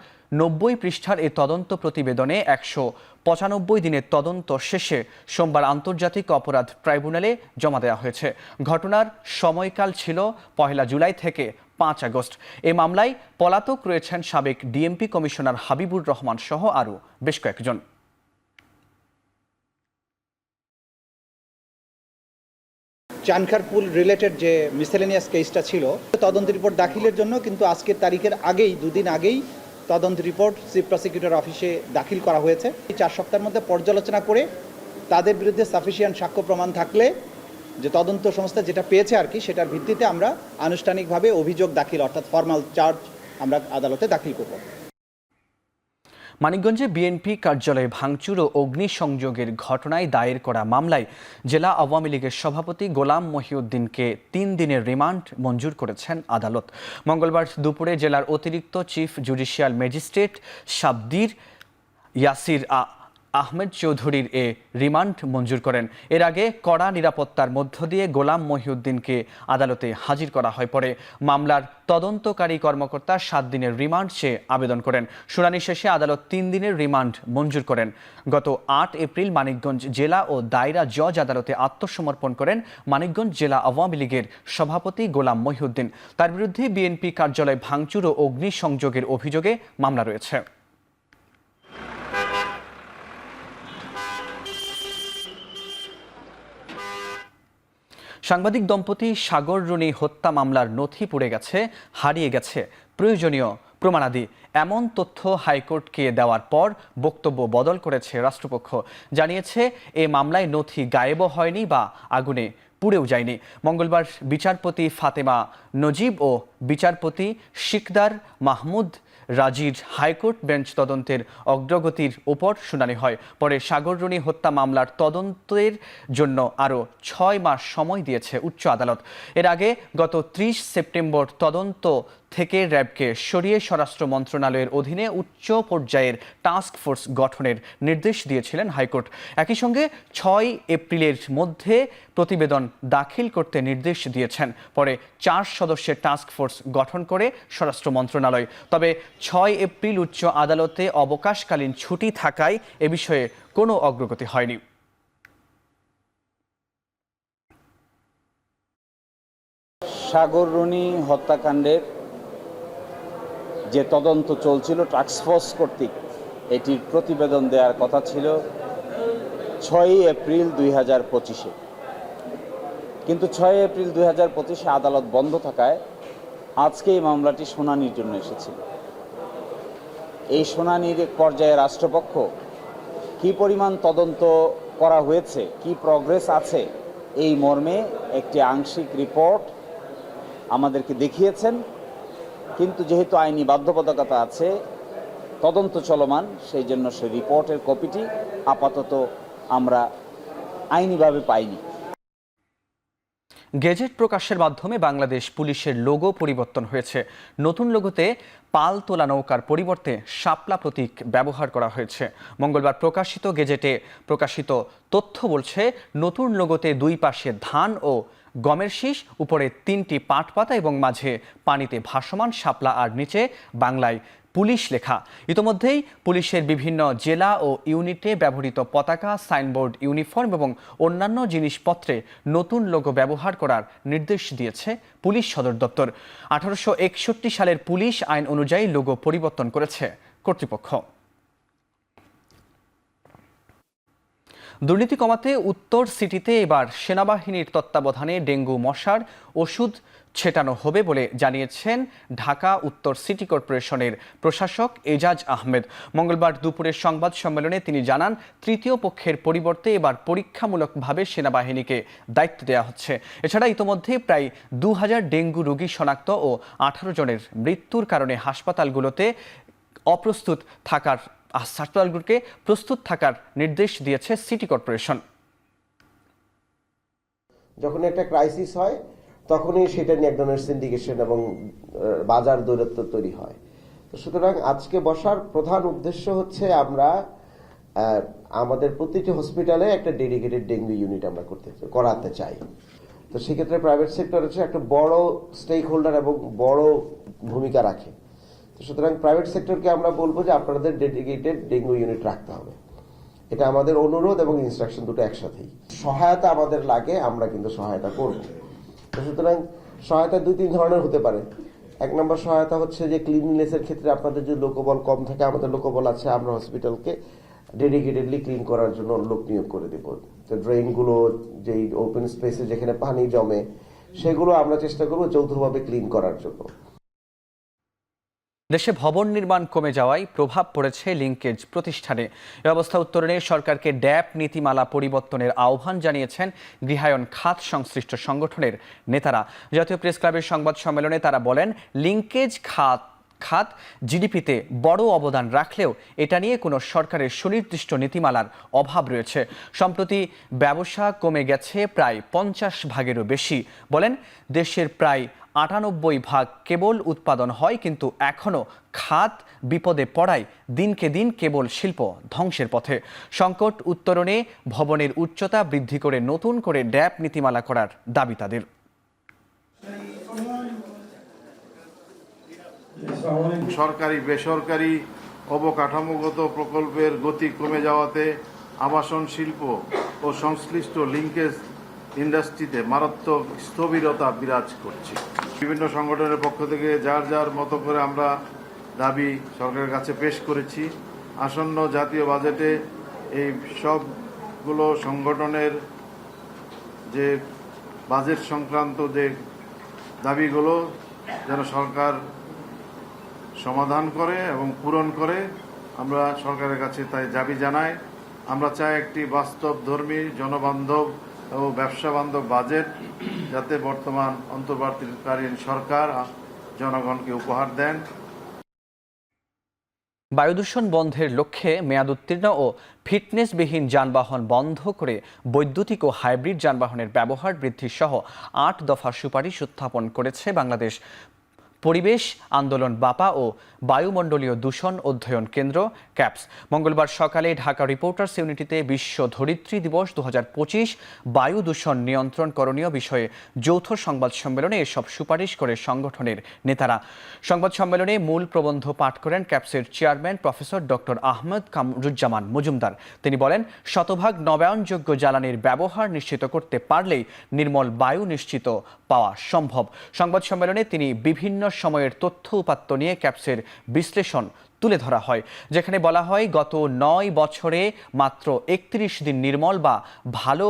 90 পৃষ্ঠার এই তদন্ত প্রতিবেদনে 195 দিনের তদন্ত শেষে সোমবার আন্তর্জাতিক অপরাধ ট্রাইব্যুনালে জমা দেওয়া হয়েছে। ঘটনার সময়কাল ছিল 1 জুলাই থেকে 5 আগস্ট। এ মামলায় পলাতক রয়েছেন সাবেক ডিএমপি কমিশনার হাবিবুর রহমান সহ আরও বেশ কয়েকজন। চানখারপুল রিলেটেড যে মিসেলেনিয়াস কেসটা ছিল, তদন্ত রিপোর্ট দাখিলের জন্য কিন্তু আজকের তারিখের আগেই 2 দিন আগেই তদন্ত রিপোর্ট চিফ প্রসিকিউটর অফিসে দাখিল করা হয়েছে। 4 সপ্তাহের মধ্যে পর্যালোচনা করে তাদের বিরুদ্ধে সাফিসিয়েন্ট সাক্ষ্য প্রমাণ থাকলে যে তদন্ত সংস্থা যেটা পেয়েছে আর কি, সেটার ভিত্তিতে আমরা আনুষ্ঠানিকভাবে অভিযোগ দাখিল অর্থাৎ ফর্মাল চার্জ আমরা আদালতে দাখিল করব। মানিকগঞ্জে বিএনপি কার্যালয়ে ভাঙচুর ও অগ্নিসংযোগের ঘটনায় দায়ের করা মামলায় জেলা আওয়ামী লীগের সভাপতি গোলাম মহিউদ্দিনকে 3 দিনের রিমান্ড মঞ্জুর করেছেন আদালত। মঙ্গলবার দুপুরে জেলার অতিরিক্ত chief judicial magistrate Shabbir Yasir Ahmed চৌধুরীর এ রিমান্ড মঞ্জুর করেন। এর আগে কড়া নিরাপত্তার মধ্য দিয়ে গোলাম মহিউদ্দিনকে আদালতে হাজির করা হয়। পরে মামলার তদন্তকারী কর্মকর্তা 7 দিনের রিমান্ড চেয়ে আবেদন করেন। শুনানি শেষে আদালত 3 দিনের রিমান্ড মঞ্জুর করেন। গত 8 এপ্রিল মানিকগঞ্জ জেলা ও দায়রা জজ আদালতে আত্মসমর্পণ করেন মানিকগঞ্জ জেলা আওয়ামী লীগের সভাপতি গোলাম মহিউদ্দিন। তার বিরুদ্ধে বিএনপি কার্যালয় ভাঙচুর ও অগ্নিসংযোগের অভিযোগে মামলা রয়েছে। সাংবাদিক দম্পতি সাগর রুনি হত্যা মামলার নথি পুড়ে গেছে, হারিয়ে গেছে প্রয়োজনীয় প্রমাণাদি। এমন তথ্য হাইকোর্টকে দেওয়ার পর বক্তব্য বদল করেছে রাষ্ট্রপক্ষ। জানিয়েছে এ মামলায় নথি গায়েবও হয়নি বা আগুনে পুড়েও যায়নি। মঙ্গলবার বিচারপতি ফাতেমা নজিব ও বিচারপতি শিকদার মাহমুদ রাজির হাইকোর্ট বেঞ্চ তদন্তের অগ্রগতির উপর শুনানি হয়। পরে সাগর রুনি হত্যা মামলার তদন্তের জন্য আরও 6 মাস সময় দিয়েছে উচ্চ আদালত। এর আগে গত 30 সেপ্টেম্বর তদন্ত থেকে র্যাবকে সরিয়ে স্বরাষ্ট্র মন্ত্রণালয়ের অধীনে উচ্চ পর্যায়ের টাস্ক ফোর্স গঠনের নির্দেশ দিয়েছিলেন হাইকোর্ট। একই সঙ্গে 6 এপ্রিলের মধ্যে প্রতিবেদন দাখিল করতে নির্দেশ দিয়েছেন। পরে 4 সদস্যের টাস্ক ফোর্স গঠন করে স্বরাষ্ট্র মন্ত্রণালয়। তবে 6 এপ্রিল উচ্চ আদালতে অবকাশকালীন ছুটি থাকায় এ বিষয়ে কোনো অগ্রগতি হয়নি। সাগর রুনি হত্যাকাণ্ডের যে তদন্ত চলছিল টাস্কফোর্স কর্তৃক, এটির প্রতিবেদন দেওয়ার কথা ছিল 6 এপ্রিল 2025-এ, কিন্তু 6 এপ্রিল 2025-এ আদালত বন্ধ থাকায় আজকে এই মামলাটি শুনানির জন্য এসেছিল। এই শুনানির পর্যায়ে রাষ্ট্রপক্ষ কি পরিমাণ তদন্ত করা হয়েছে, কি প্রগ্রেস আছে, এই মর্মে একটি আংশিক রিপোর্ট আমাদেরকে দেখিয়েছেন। কিন্তু যেহেতু আইনি বাধ্যবাধকতা আছে, তদন্ত চলমান, সেই জন্য সেই রিপোর্টের কপিটি আপাতত আমরা আইনিভাবে পাইনি। গেজেট প্রকাশের মাধ্যমে বাংলাদেশ পুলিশের লোগো পরিবর্তন হয়েছে। নতুন লোগোতে পাল তোলা নৌকার পরিবর্তে শাপলা প্রতীক ব্যবহার করা হয়েছে। মঙ্গলবার প্রকাশিত গেজেটে প্রকাশিত তথ্য বলছে, নতুন লোগোতে দুই পাশে ধান ও গমের শীষ, উপরে 3টি পাট পাতা এবং মাঝে পানিতে ভাসমান শাপলা আর নিচে বাংলায় পুলিশ লেখা। ইতোমধ্যেই পুলিশের বিভিন্ন জেলা ও ইউনিটে ব্যবহৃত পতাকা, সাইনবোর্ড, ইউনিফর্ম এবং অন্যান্য জিনিসপত্রে নতুন লোগো ব্যবহার করার নির্দেশ দিয়েছে পুলিশ সদর দপ্তর। 1861 সালের পুলিশ আইন অনুযায়ী লোগো পরিবর্তন করেছে কর্তৃপক্ষ। দুর্নীতি কমাতে উত্তর সিটিতে এবার সেনাবাহিনীর তত্ত্বাবধানে ডেঙ্গু মশার ওষুধ ছেটানো হবে বলে জানিয়েছেন ঢাকা উত্তর সিটি কর্পোরেশনের প্রশাসক এজাজ আহমেদ। মঙ্গলবার দুপুরের সংবাদ সম্মেলনে তিনি জানান, তৃতীয় পক্ষের পরিবর্তে এবার পরীক্ষামূলকভাবে সেনাবাহিনীকে দায়িত্ব দেওয়া হচ্ছে। এছাড়া ইতোমধ্যে প্রায় 2000 ডেঙ্গু রোগী শনাক্ত ও 18 জনের মৃত্যুর কারণে হাসপাতালগুলোকে প্রস্তুত থাকার নির্দেশ দিয়েছে সিটি কর্পোরেশন। যখন একটা ক্রাইসিস হয় তখনই সেটা নিয়ে এক ধরনের সিন্ডিকেশন এবং বাজার দৌরাত্ম্য তৈরি হয়। তো সুতরাং আজকে বসার প্রধান উদ্দেশ্য হচ্ছে আমরা আমাদের প্রতিটি হসপিটালে একটা ডেডিকেটেড ডেঙ্গু ইউনিট আমরা করাতে চাই। তো সেক্ষেত্রে প্রাইভেট সেক্টর হচ্ছে একটা বড় স্টেক হোল্ডার এবং বড় ভূমিকা রাখে। তো সুতরাং প্রাইভেট সেক্টরকে আমরা বলবো যে আপনাদের ডেডিকেটেড ডেঙ্গু ইউনিট রাখতে হবে। এটা আমাদের অনুরোধ এবং ইনস্ট্রাকশন দুটো একসাথেই। সহায়তা আমাদের লাগে, আমরা কিন্তু সহায়তা করব। সুতরাং সহায়তা 2-3 ধরনের হতে পারে। এক নম্বর সহায়তা হচ্ছে যে ক্লিনলিনেসের ক্ষেত্রে আপনাদের যদি লোকবল কম থাকে, আমাদের লোকবল আছে, আমরা হসপিটালকে ডেডিকেটেডলি ক্লিন করার জন্য লোক নিয়োগ করে দেব। তো ড্রেনগুলো, যেই ওপেন স্পেসে যেখানে পানি জমে, সেগুলো আমরা চেষ্টা করব যৌথভাবে ক্লিন করার জন্য। দেশে ভবন নির্মাণ কমে যাওয়ায় প্রভাব পড়েছে লিঙ্কেজ প্রতিষ্ঠানে। এ অবস্থা উত্তরণে সরকারকে ড্যাপ নীতিমালা পরিবর্তনের আহ্বান জানিয়েছেন গৃহায়ন খাত সংশ্লিষ্ট সংগঠনের নেতারা। জাতীয় প্রেস ক্লাবের সংবাদ সম্মেলনে তারা বলেন, লিঙ্কেজ খাত জিডিপিতে বড় অবদান রাখলেও এটা নিয়ে কোনো সরকারের সুনির্দিষ্ট নীতিমালার অভাব রয়েছে। সম্প্রতি ব্যবসা কমে গেছে প্রায় 50 ভাগেরও বেশি। বলেন, দেশের প্রায় 98 কেবল উৎপাদন হয়, কিন্তু এখনও খাত বিপদে পড়ায় দিনকে দিন কেবল শিল্প ধ্বংসের পথে। সংকট উত্তরণে ভবনের উচ্চতা বৃদ্ধি করে নতুন করে ড্যাপ নীতিমালা করার দাবি তাদের। সরকারি বেসরকারি অবকাঠামোগত প্রকল্পের গতি কমে যাওয়াতে আবাসন শিল্প ও সংশ্লিষ্ট লিঙ্কেজ ইন্ডাস্ট্রিতে মারাত্মক স্থবিরতা বিরাজ করছে। বিভিন্ন সংগঠনের পক্ষ থেকে যার যার মতো করে আমরা দাবি সরকারের কাছে পেশ করেছি। আসন্ন জাতীয় বাজেটে এই সবগুলো সংগঠনের যে বাজেট সংক্রান্ত যে দাবিগুলো যেন সরকার সমাধান করে এবং পূরণ করে, আমরা সরকারের কাছে তাই দাবি জানাই। আমরা চাই একটি বাস্তবধর্মী, জনবান্ধব ও ব্যবসা বান্ধব বাজেট, যাতে বর্তমান অন্তর্বর্তীকালীন সরকার জনগণকে উপহার দেন। বায়ুদূষণ বন্ধের লক্ষ্যে মেয়াদোত্তীর্ণ ও ফিটনেসবিহীন যানবাহন বন্ধ করে বৈদ্যুতিক ও হাইব্রিড যানবাহনের ব্যবহার বৃদ্ধি সহ 8 দফা সুপারিশ উত্থাপন করেছে বাংলাদেশ পরিবেশ আন্দোলন বাপা ও বায়ুমণ্ডলীয় দূষণ অধ্যয়ন কেন্দ্র ক্যাপস। মঙ্গলবার সকালে ঢাকা রিপোর্টার্স ইউনিটিতে বিশ্ব ধরিত্রী দিবস 2025 বায়ু দূষণ নিয়ন্ত্রণ করণীয় বিষয়ে যৌথ সংবাদ সম্মেলনে এসব সুপারিশ করে সংগঠনের নেতারা। সংবাদ সম্মেলনে মূল প্রবন্ধ পাঠ করেন ক্যাপসের chairman professor doctor Ahmad Kamruzzaman Majumdar. তিনি বলেন, শতভাগ নবায়নযোগ্য জ্বালানির ব্যবহার নিশ্চিত করতে পারলেই নির্মল বায়ু নিশ্চিত পাওয়া সম্ভব। সংবাদ সম্মেলনে তিনি বিভিন্ন সময়ের তথ্য উপাত্ত নিয়ে ক্যাপসের বিশ্লেষণ তুলে ধরা হয়, যেখানে বলা হয় গত 9 বছরে মাত্র 31 দিন নির্মল বা ভালো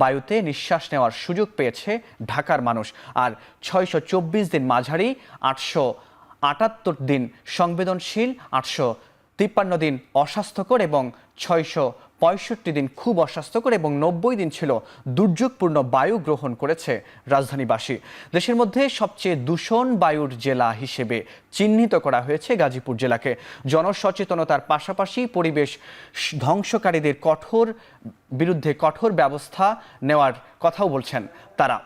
বায়ুতে নিঃশ্বাস নেওয়ার সুযোগ পেয়েছে ঢাকার মানুষ, আর 624 দিন মাঝারি, 878 দিন সংবেদনশীল, 853 দিন অস্বাস্থ্যকর এবং 65 দিন খুব অস্বাস্থ্যকর এবং 90 দিন ছিল দুর্যোগপূর্ণ বায়ু গ্রহণ করেছে রাজধানীবাসী। দেশের মধ্যে সবচেয়ে দূষণ বায়ুর জেলা হিসেবে চিহ্নিত করা হয়েছে গাজীপুর জেলাকে। জনসচেতনতার পাশাপাশি পরিবেশ ধ্বংসকারীদের বিরুদ্ধে কঠোর ব্যবস্থা নেওয়ার কথাও বলছেন তারা।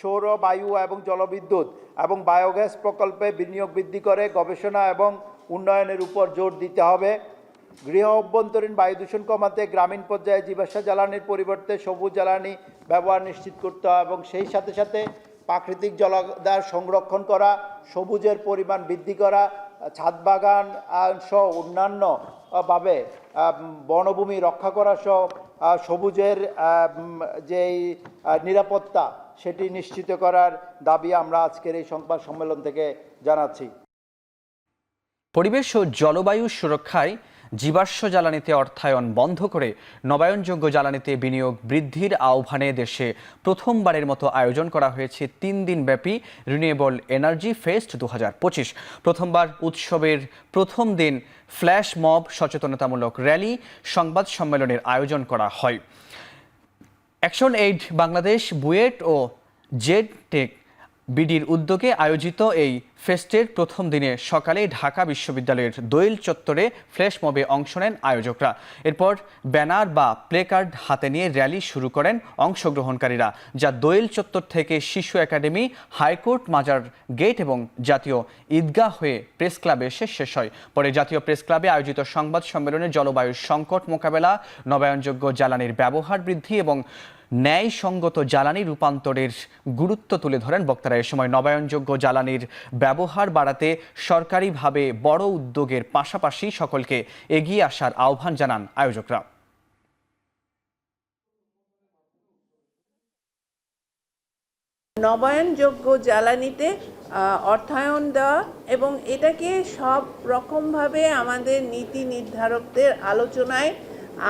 সৌর, বায়ু এবং জলবিদ্যুৎ এবং বায়োগ্যাস প্রকল্পে বিনিয়োগ বৃদ্ধি করে গবেষণা এবং উন্নয়নের উপর জোর দিতে হবে। গৃহ অভ্যন্তরীণ বায়ু দূষণ কমাতে গ্রামীণ পর্যায়ে জীবাশ্ম জ্বালানির পরিবর্তে সবুজ জ্বালানি ব্যবহার নিশ্চিত করতে হবে এবং সেই সাথে সাথে প্রাকৃতিক জলাধার সংরক্ষণ করা, সবুজের পরিমাণ বৃদ্ধি করা, ছাদ বাগান সহ অন্যান্য ভাবে বনভূমি রক্ষা করা সহ সবুজের যেই নিরাপত্তা সেটি নিশ্চিত করার দাবি আমরা আজকের এই সংবাদ সম্মেলন থেকে জানাচ্ছি। পরিবেশ ও জলবায়ু সুরক্ষায় জীবাশ্ম জ্বালানিতে অর্থায়ন বন্ধ করে নবায়নযোগ্য জ্বালানিতে বিনিয়োগ বৃদ্ধির আহ্বানে দেশে প্রথমবারের মতো আয়োজন করা হয়েছে 3 দিনব্যাপী রিনিউয়েবল এনার্জি ফেস্ট 2025। প্রথমবার উৎসবের প্রথম দিন ফ্ল্যাশ মব, সচেতনতামূলক র্যালি, সংবাদ সম্মেলনের আয়োজন করা হয়। অ্যাকশন এইড বাংলাদেশ, বুয়েট ও জেড টেক বিডির উদ্যোগে আয়োজিত এই ফেস্টের প্রথম দিনে সকালে ঢাকা বিশ্ববিদ্যালয়ের দোয়েল চত্বরে ফ্ল্যাশ মবে অংশ নেন আয়োজকরা। এরপর ব্যানার বা প্লেকার্ড হাতে নিয়ে র্যালি শুরু করেন অংশগ্রহণকারীরা, যা দোয়েল চত্বর থেকে শিশু একাডেমি, হাইকোর্ট, মাজার গেট এবং জাতীয় ঈদগাহ হয়ে প্রেস ক্লাবে এসে শেষ হয়। পরে জাতীয় প্রেস ক্লাবে আয়োজিত সংবাদ সম্মেলনে জলবায়ু সংকট মোকাবেলা, নবায়নযোগ্য জ্বালানির ব্যবহার বৃদ্ধি এবং ন্যায়সঙ্গত জ্বালানি রূপান্তরের গুরুত্ব তুলে ধরেন বক্তারা। এ সময় নবায়নযোগ্য জ্বালানির ব্যবহার বাড়াতে সরকারিভাবে বড় উদ্যোগের পাশাপাশি সকলকে এগিয়ে আসার আহ্বান জানান আয়োজকরা। নবায়নযোগ্য জ্বালানিতে অর্থায়ন দেওয়া এবং এটাকে সব রকমভাবে আমাদের নীতি নির্ধারকদের আলোচনায়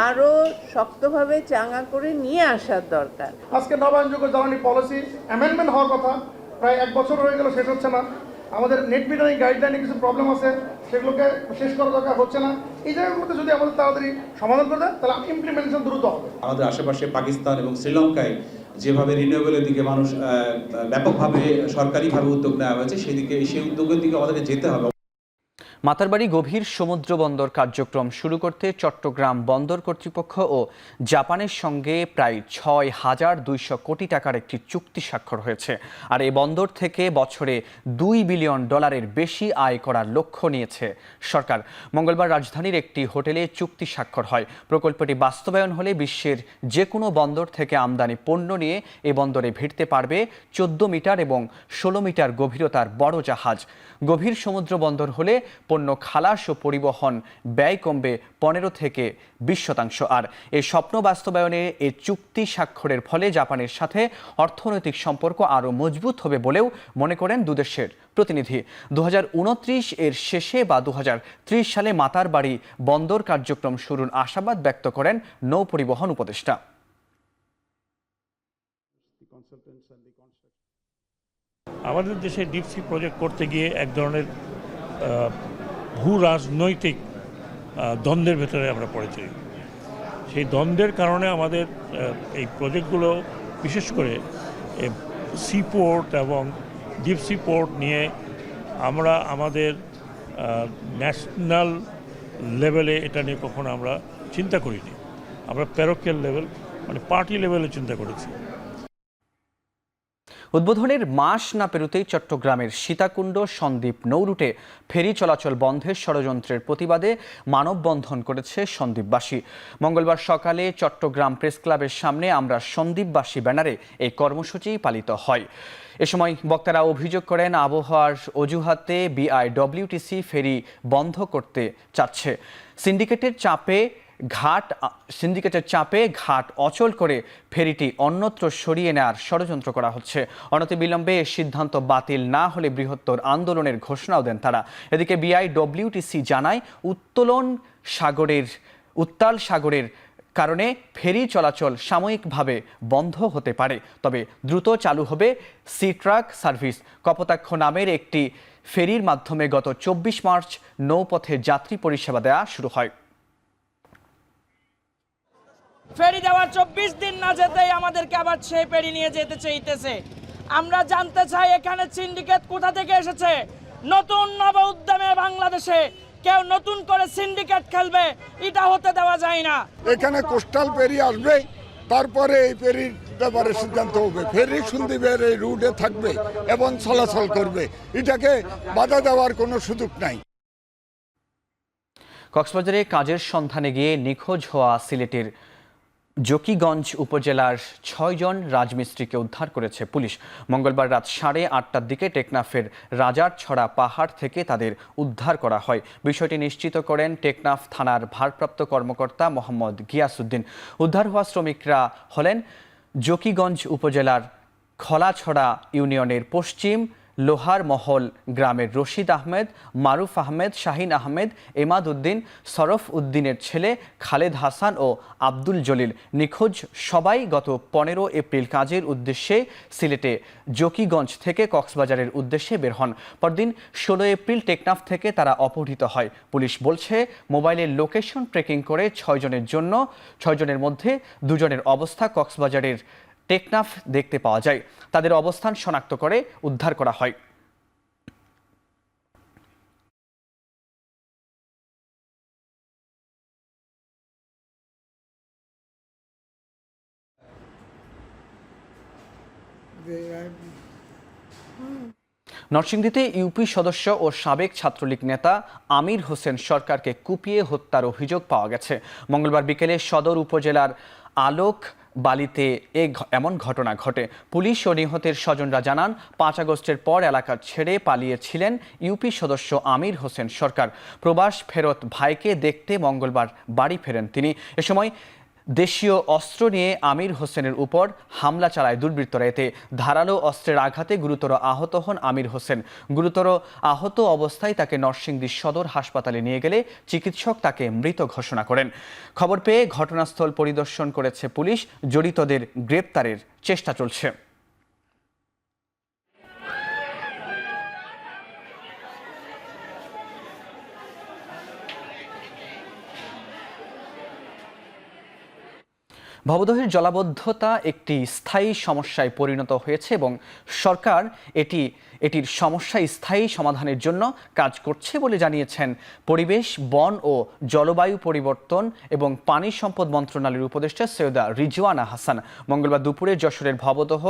আরও শক্তভাবে চাঙ্গা করে নিয়ে আসার দরকার। আজকে নবায়নযোগ্য জ্বালানি পলিসি অ্যামেন্ডমেন্ট হওয়ার কথা, প্রায় 1 বছর হয়ে গেল, শেষ হচ্ছে না। আমাদের নেট মিটারিং গাইডলাইনে কিছু প্রবলেম আছে, সেগুলোকে শেষ করা দরকার, হচ্ছে না। এই জায়গাগুলোতে যদি আমাদের তাড়াতাড়ি সমাধান করে দেয় তাহলে ইমপ্লিমেন্টেশন দ্রুত হবে। আমাদের আশেপাশে পাকিস্তান এবং শ্রীলঙ্কায় যেভাবে রিনিউয়েবলের দিকে মানুষ ব্যাপকভাবে সরকারিভাবে উদ্যোগ নেওয়া হয়েছে, সেই উদ্যোগের দিকে আমাদেরকে যেতে হবে। মাতারবাড়ি গভীর সমুদ্র বন্দর কার্যক্রম শুরু করতে চট্টগ্রাম বন্দর কর্তৃপক্ষ ও জাপানের সঙ্গে প্রায় ৬,২০০ কোটি টাকার একটি চুক্তি স্বাক্ষর হয়েছে। আর এই বন্দর থেকে বছরে $2 বিলিয়ন বেশি আয় করার লক্ষ্য নিয়েছে সরকার। মঙ্গলবার রাজধানীর একটি হোটেলে চুক্তি স্বাক্ষর হয়। প্রকল্পটি বাস্তবায়ন হলে বিশ্বের যে কোনো বন্দর থেকে আমদানি পণ্য নিয়ে এ বন্দরে ভিড়তে পারবে 14 মিটার এবং 16 মিটার গভীরতার বড় জাহাজ। গভীর সমুদ্র বন্দর হলে পণ্য খালাস ও পরিবহন ব্যয় কমবে 15 থেকে 20%। আর এই স্বপ্ন বাস্তবায়নে এই চুক্তি স্বাক্ষরের ফলে জাপানের সাথে অর্থনৈতিক সম্পর্ক আরও মজবুত হবে বলেও মনে করেন দুদেশের প্রতিনিধি। 2029 এর শেষে বা 2030 সালে মাতারবাড়ি বন্দর কার্যক্রম শুরুর আশাবাদ ব্যক্ত করেন নৌ পরিবহন উপদেষ্টা। আমাদের দেশে ডিপসি প্রজেক্ট করতে গিয়ে এক ধরনের ভূ রাজনৈতিক দ্বন্দ্বের ভেতরে আমরা পড়েছি। সেই দ্বন্দ্বের কারণে আমাদের এই প্রজেক্টগুলো, বিশেষ করে সিপোর্ট এবং ডিপসি পোর্ট নিয়ে আমরা আমাদের ন্যাশনাল লেভেলে এটা নিয়ে কখনো আমরা চিন্তা করিনি। আমরা প্যারোকিয়াল লেভেল, মানে পার্টি লেভেলে চিন্তা করেছি। উদ্বোধনের মাস না পেরোতেই চট্টগ্রামের সীতাকুণ্ড সন্দ্বীপ নৌরুটে ফেরি চলাচল বন্ধের ষড়যন্ত্রের প্রতিবাদে মানববন্ধন করেছে সন্দ্বীপবাসী। মঙ্গলবার সকালে চট্টগ্রাম প্রেস ক্লাবের সামনে আমরা সন্দ্বীপবাসী ব্যানারে এই কর্মসূচি পালিত হয়। এ সময় বক্তারা অভিযোগ করেন আবহাওয়ার অজুহাতে বিআইডব্লিউটিসি ফেরি বন্ধ করতে চাচ্ছে। সিন্ডিকেটের চাপে ঘাট অচল করে ফেরিটি অন্যত্র সরিয়ে নেওয়ার ষড়যন্ত্র করা হচ্ছে। অনতিবিলম্বে এ সিদ্ধান্ত বাতিল না হলে বৃহত্তর আন্দোলনের ঘোষণাও দেন তারা। এদিকে বিআইডব্লিউটিসি জানায় উত্তাল সাগরের কারণে ফেরি চলাচল সাময়িকভাবে বন্ধ হতে পারে, তবে দ্রুত চালু হবে সি ট্রাক সার্ভিস। কপোতাক্ষ নামের একটি ফেরির মাধ্যমে গত 24 মার্চ নৌপথে যাত্রী পরিষেবা দেওয়া শুরু হয়। ফেরি দেওয়ার 24 দিন না যেতেই আমাদেরকে আবার সেই ফেরি নিয়ে যেতে চাইতেছে। আমরা জানতে চাই এখানে সিন্ডিকেট কোথা থেকে এসেছে। নতুন নব উদ্যমে বাংলাদেশে কেউ নতুন করে সিন্ডিকেট খেলবে, এটা হতে দেওয়া যায় না। এখানে কোস্টাল ফেরি আসবে, তারপরে এই ফেরির ব্যাপারে সিদ্ধান্ত হবে। ফেরি সন্দ্বীপের এই রুটে থাকবে এবং চলাচল করবে, এটাকে বাধা দেওয়ার কোনো সুযোগ নাই। কক্সবাজারে কাজের সন্ধানে গিয়ে নিখোঁজ হওয়া সিলেটের জকিগঞ্জ উপজেলার 6 জন রাজমিস্ত্রিকে উদ্ধার করেছে পুলিশ। মঙ্গলবার রাত 8:30টার দিকে টেকনাফের রাজারছড়া পাহাড় থেকে তাদের উদ্ধার করা হয়। বিষয়টি নিশ্চিত করেন টেকনাফ থানার ভারপ্রাপ্ত কর্মকর্তা মোহাম্মদ গিয়াসউদ্দিন। উদ্ধার হওয়া শ্রমিকরা হলেন জকিগঞ্জ উপজেলার খলাছড়া ইউনিয়নের পশ্চিম লোহার মহল গ্রামের রশিদ আহমেদ, মারুফ আহমেদ, শাহিন আহমেদ, এমাদ উদ্দিন, সরফ উদ্দিনের ছেলে খালেদ হাসান ও আব্দুল জলিল। নিখোঁজ সবাই গত 15 এপ্রিল কাজের উদ্দেশ্যে সিলেটে জকিগঞ্জ থেকে কক্সবাজারের উদ্দেশ্যে বের হন। পরদিন 16 এপ্রিল টেকনাফ থেকে তারা অপহৃত হয়। পুলিশ বলছে মোবাইলের লোকেশন ট্রেকিং করে 6 জনের মধ্যে 2 জনের অবস্থা কক্সবাজারের টেকনাফ দেখতে পাওয়া যায়। তাদের অবস্থান শনাক্ত করে উদ্ধার করা হয়। নরসিংদীতে ইউপি সদস্য ও সাবেক ছাত্রলীগ নেতা আমির হোসেন সরকারকে কুপিয়ে হত্যার অভিযোগ পাওয়া গেছে। মঙ্গলবার বিকেলে সদর উপজেলার আলোক বালিতে এমন ঘটনা ঘটে। পুলিশ ও নিহতের স্বজনরা জানান, 5 আগস্টের পর এলাকা ছেড়ে পালিয়েছিলেন ইউপি সদস্য আমির হোসেন সরকার। প্রবাস ফেরত ভাইকে দেখতে মঙ্গলবার বাড়ি ফেরেন তিনি। এ সময় দেশীয় অস্ত্র নিয়ে আমির হোসেনের উপর হামলা চালায় দুর্বৃত্তরা। এতে ধারালো অস্ত্রের আঘাতে গুরুতর আহত হন আমির হোসেন। গুরুতর আহত অবস্থায় তাকে নরসিংদী সদর হাসপাতালে নিয়ে গেলে চিকিৎসক তাকে মৃত ঘোষণা করেন। খবর পেয়ে ঘটনাস্থল পরিদর্শন করেছে পুলিশ। জড়িতদের গ্রেপ্তারের চেষ্টা চলছে। ভবদহের জলাবদ্ধতা একটি স্থায়ী সমস্যায় পরিণত হয়েছে এবং সরকার এটির সমস্যা স্থায়ী সমাধানের জন্য কাজ করছে বলে জানিয়েছেন পরিবেশ, বন ও জলবায়ু পরিবর্তন এবং পানি সম্পদ মন্ত্রণালয়ের উপদেষ্টা সৈয়দা রিজওয়ানা হাসান। মঙ্গলবার দুপুরে যশোরের ভবদহ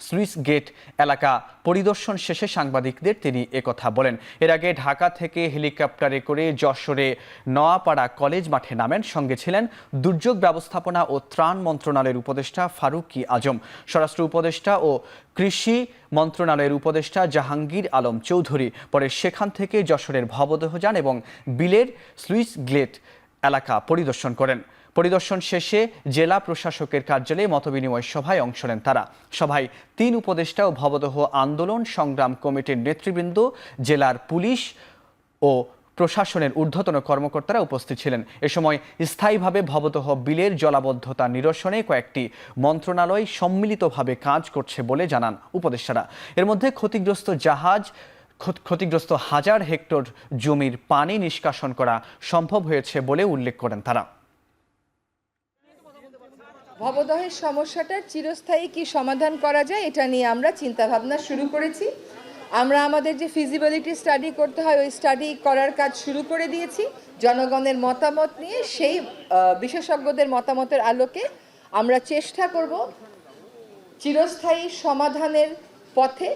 স্লুইস গেট এলাকা পরিদর্শন শেষে সাংবাদিকদের তিনি একথা বলেন। এর আগে ঢাকা থেকে হেলিকপ্টারে করে যশোরে নোয়াপাড়া কলেজ মাঠে নামেন। সঙ্গে ছিলেন দুর্যোগ ব্যবস্থাপনা ও ত্রাণ মন্ত্রণালয়ের উপদেষ্টা ফারুকী আজম, স্বরাষ্ট্র উপদেষ্টা ও কৃষি মন্ত্রণালয়ের উপদেষ্টা জাহাঙ্গীর আলম চৌধুরী। পরে সেখান থেকে যশোরের ভবদহ যান এবং বিলের স্লুইস গেট এলাকা পরিদর্শন করেন। পরিদর্শন শেষে জেলা প্রশাসকের কার্যালয়ে মতবিনিময় সভায় অংশ নেন তারা। সভায় 3 উপদেষ্টা ও ভবদহ আন্দোলন সংগ্রাম কমিটির নেতৃবৃন্দ, জেলার পুলিশ ও প্রশাসনের ঊর্ধ্বতন কর্মকর্তারা উপস্থিত ছিলেন। এ সময় স্থায়ীভাবে ভবদহ বিলের জলাবদ্ধতা নিরসনে কয়েকটি মন্ত্রণালয় সম্মিলিতভাবে কাজ করছে বলে জানান উপদেষ্টারা। এর মধ্যে ক্ষতিগ্রস্ত 1000 হেক্টর জমির পানি নিষ্কাশন করা সম্ভব হয়েছে বলে উল্লেখ করেন তারা। ভবদহের সমস্যাটার চিরস্থায়ী কি সমাধান করা যায় এটা নিয়ে আমরা চিন্তা ভাবনা শুরু করেছি। আমরা আমাদের যে ফিজিবিলিটি স্টাডি করতে হয় ওই স্টাডি করার কাজ শুরু করে দিয়েছি। জনগণের মতামত নিয়ে সেই বিশেষজ্ঞদের মতামতের আলোকে আমরা চেষ্টা করব চিরস্থায়ী সমাধানের পথে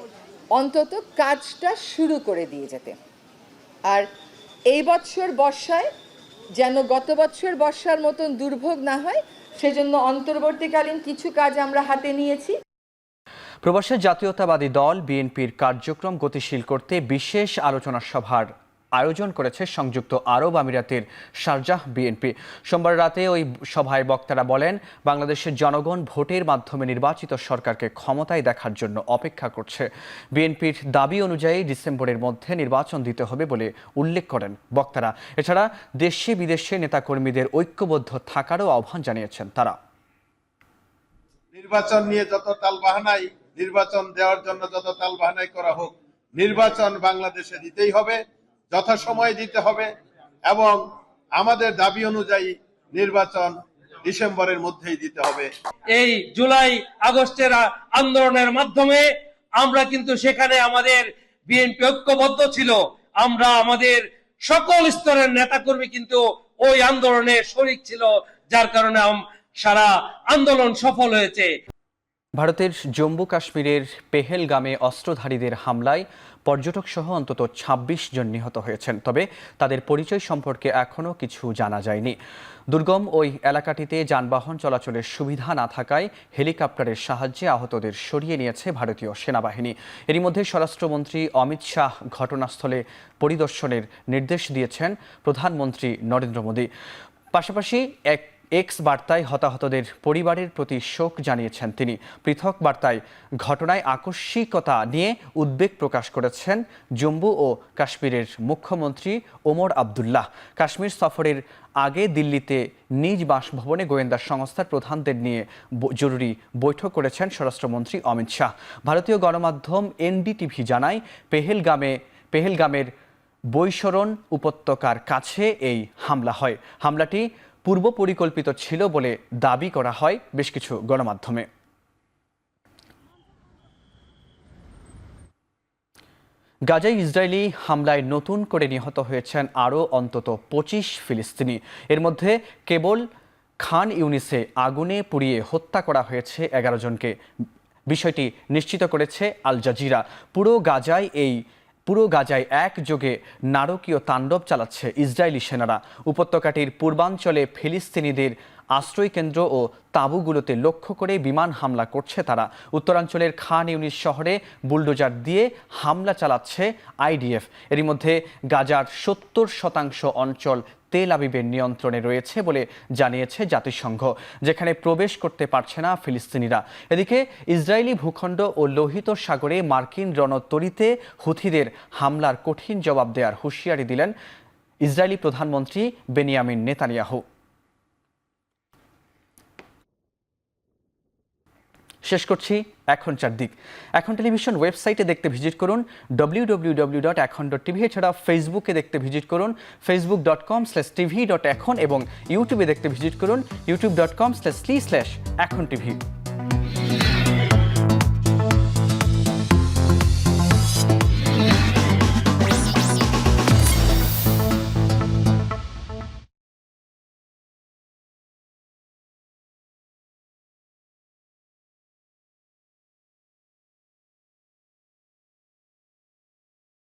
অন্তত কাজটা শুরু করে দিয়ে যেতে। আর এই বছর বর্ষায় যেন গত বছর বর্ষার মতন দুর্ভোগ না হয় সেজন্য অন্তর্বর্তীকালীন কিছু কাজ আমরা হাতে নিয়েছি। প্রবাসী জাতীয়তাবাদী দল বিএনপির কার্যক্রম গতিশীল করতে বিশেষ আলোচনা সভার আয়োজন করেছে সংযুক্ত আরব আমিরাতের শারজাহ বিএনপি। সোমবার রাতে ওই সভায় বক্তারা বলেন, বাংলাদেশের জনগণ ভোটের মাধ্যমে নির্বাচিত সরকারকে ক্ষমতায় দেখার জন্য অপেক্ষা করছে। বিএনপির দাবি অনুযায়ী ডিসেম্বরের মধ্যে নির্বাচন দিতে হবে বলে উল্লেখ করেন বক্তারা। এছাড়া দেশে বিদেশে নেতাকর্মীদের ঐক্যবদ্ধ থাকারও আহ্বান জানিয়েছেন তারা। নির্বাচন নিয়ে যত তালবাহানাই, নির্বাচন দেওয়ার জন্য যত তালবাহানাই করা হোক, নির্বাচন বাংলাদেশে দিতেই হবে, যথাসময়ে দিতে হবে এবং আমাদের দাবি অনুযায়ী নির্বাচন ডিসেম্বরের মধ্যেই দিতে হবে। এই জুলাই আগস্টের আন্দোলনের মাধ্যমে আমরা কিন্তু সেখানে আমাদের বিএনপি ঐক্যবদ্ধ ছিল। আমরা আমাদের সকল স্তরের নেতাকর্মী কিন্তু ওই আন্দোলনে শরিক ছিল, যার কারণে সারা আন্দোলন সফল হয়েছে। ভারতের জম্মু কাশ্মীরের পেহেলগামে অস্ত্রধারীদের হামলায় পর্যটক সহ অন্তত ২৬ জন নিহত হয়েছেন। তবে তাদের পরিচয় সম্পর্কে এখনও কিছু জানা যায়নি। দুর্গম ওই এলাকাটিতে যানবাহন চলাচলের সুবিধা না থাকায় হেলিকপ্টারের সাহায্যে আহতদের সরিয়ে নিয়েছে ভারতীয় সেনাবাহিনী। এরই মধ্যে স্বরাষ্ট্রমন্ত্রী অমিত শাহ ঘটনাস্থলে পরিদর্শনের নির্দেশ দিয়েছেন প্রধানমন্ত্রী নরেন্দ্র মোদী। পাশাপাশি এক্স বার্তায় হতাহতদের পরিবারের প্রতি শোক জানিয়েছেন তিনি। পৃথক বার্তায় ঘটনায় আকস্মিকতা নিয়ে উদ্বেগ প্রকাশ করেছেন জম্মু ও কাশ্মীরের মুখ্যমন্ত্রী ওমর আবদুল্লাহ। কাশ্মীর সফরের আগে দিল্লিতে নিজ বাসভবনে গোয়েন্দা সংস্থার প্রধানদের নিয়ে জরুরি বৈঠক করেছেন স্বরাষ্ট্রমন্ত্রী অমিত শাহ। ভারতীয় গণমাধ্যম এনডিটিভি জানায়, পেহেলগামের বৈশরণ উপত্যকার কাছে এই হামলা হয়। হামলাটি পূর্ব পরিকল্পিত ছিল বলে দাবি করা হয় বেশ কিছু গণমাধ্যমে। গাজায় ইসরায়েলি হামলায় নতুন করে নিহত হয়েছেন আরও অন্তত ২৫ ফিলিস্তিনি। এর মধ্যে কেবল খান ইউনিসে আগুনে পুড়িয়ে হত্যা করা হয়েছে ১১ জনকে। বিষয়টি নিশ্চিত করেছে আল জাজিরা। পুরো গাজায় একযোগে নারকীয় তাণ্ডব চালাচ্ছে ইসরায়েলি সেনারা। উপত্যকাটির পূর্বাঞ্চলে ফিলিস্তিনিদের আশ্রয়কেন্দ্র ও তাঁবুগুলোতে লক্ষ্য করে বিমান হামলা করছে তারা। উত্তরাঞ্চলের খান ইউনিস শহরে বুলডোজার দিয়ে হামলা চালাচ্ছে আইডিএফ। এরই মধ্যে গাজার ৭০% অঞ্চল তেল আবিবের নিয়ন্ত্রণে রয়েছে বলে জানিয়েছে জাতিসংঘ, যেখানে প্রবেশ করতে পারছে না ফিলিস্তিনিরা। এদিকে ইসরায়েলি ভূখণ্ড ও লোহিত সাগরে মার্কিন রণতরীতে হুথিদের হামলার কঠিন জবাব দেওয়ার হুঁশিয়ারি দিলেন ইসরায়েলি প্রধানমন্ত্রী বেনিয়ামিন নেতানিয়াহু। শেষ করছি এখন চারদিক। এখন টেলিভিশন ওয়েবসাইটে দেখতে ভিজিট করুন www.এখন.tv। এছাড়া ফেসবুকে দেখতে ভিজিট করুন facebook.com/tv.এখন এবং ইউটিউবে দেখতে ভিজিট করুন youtube.com/এখন TV।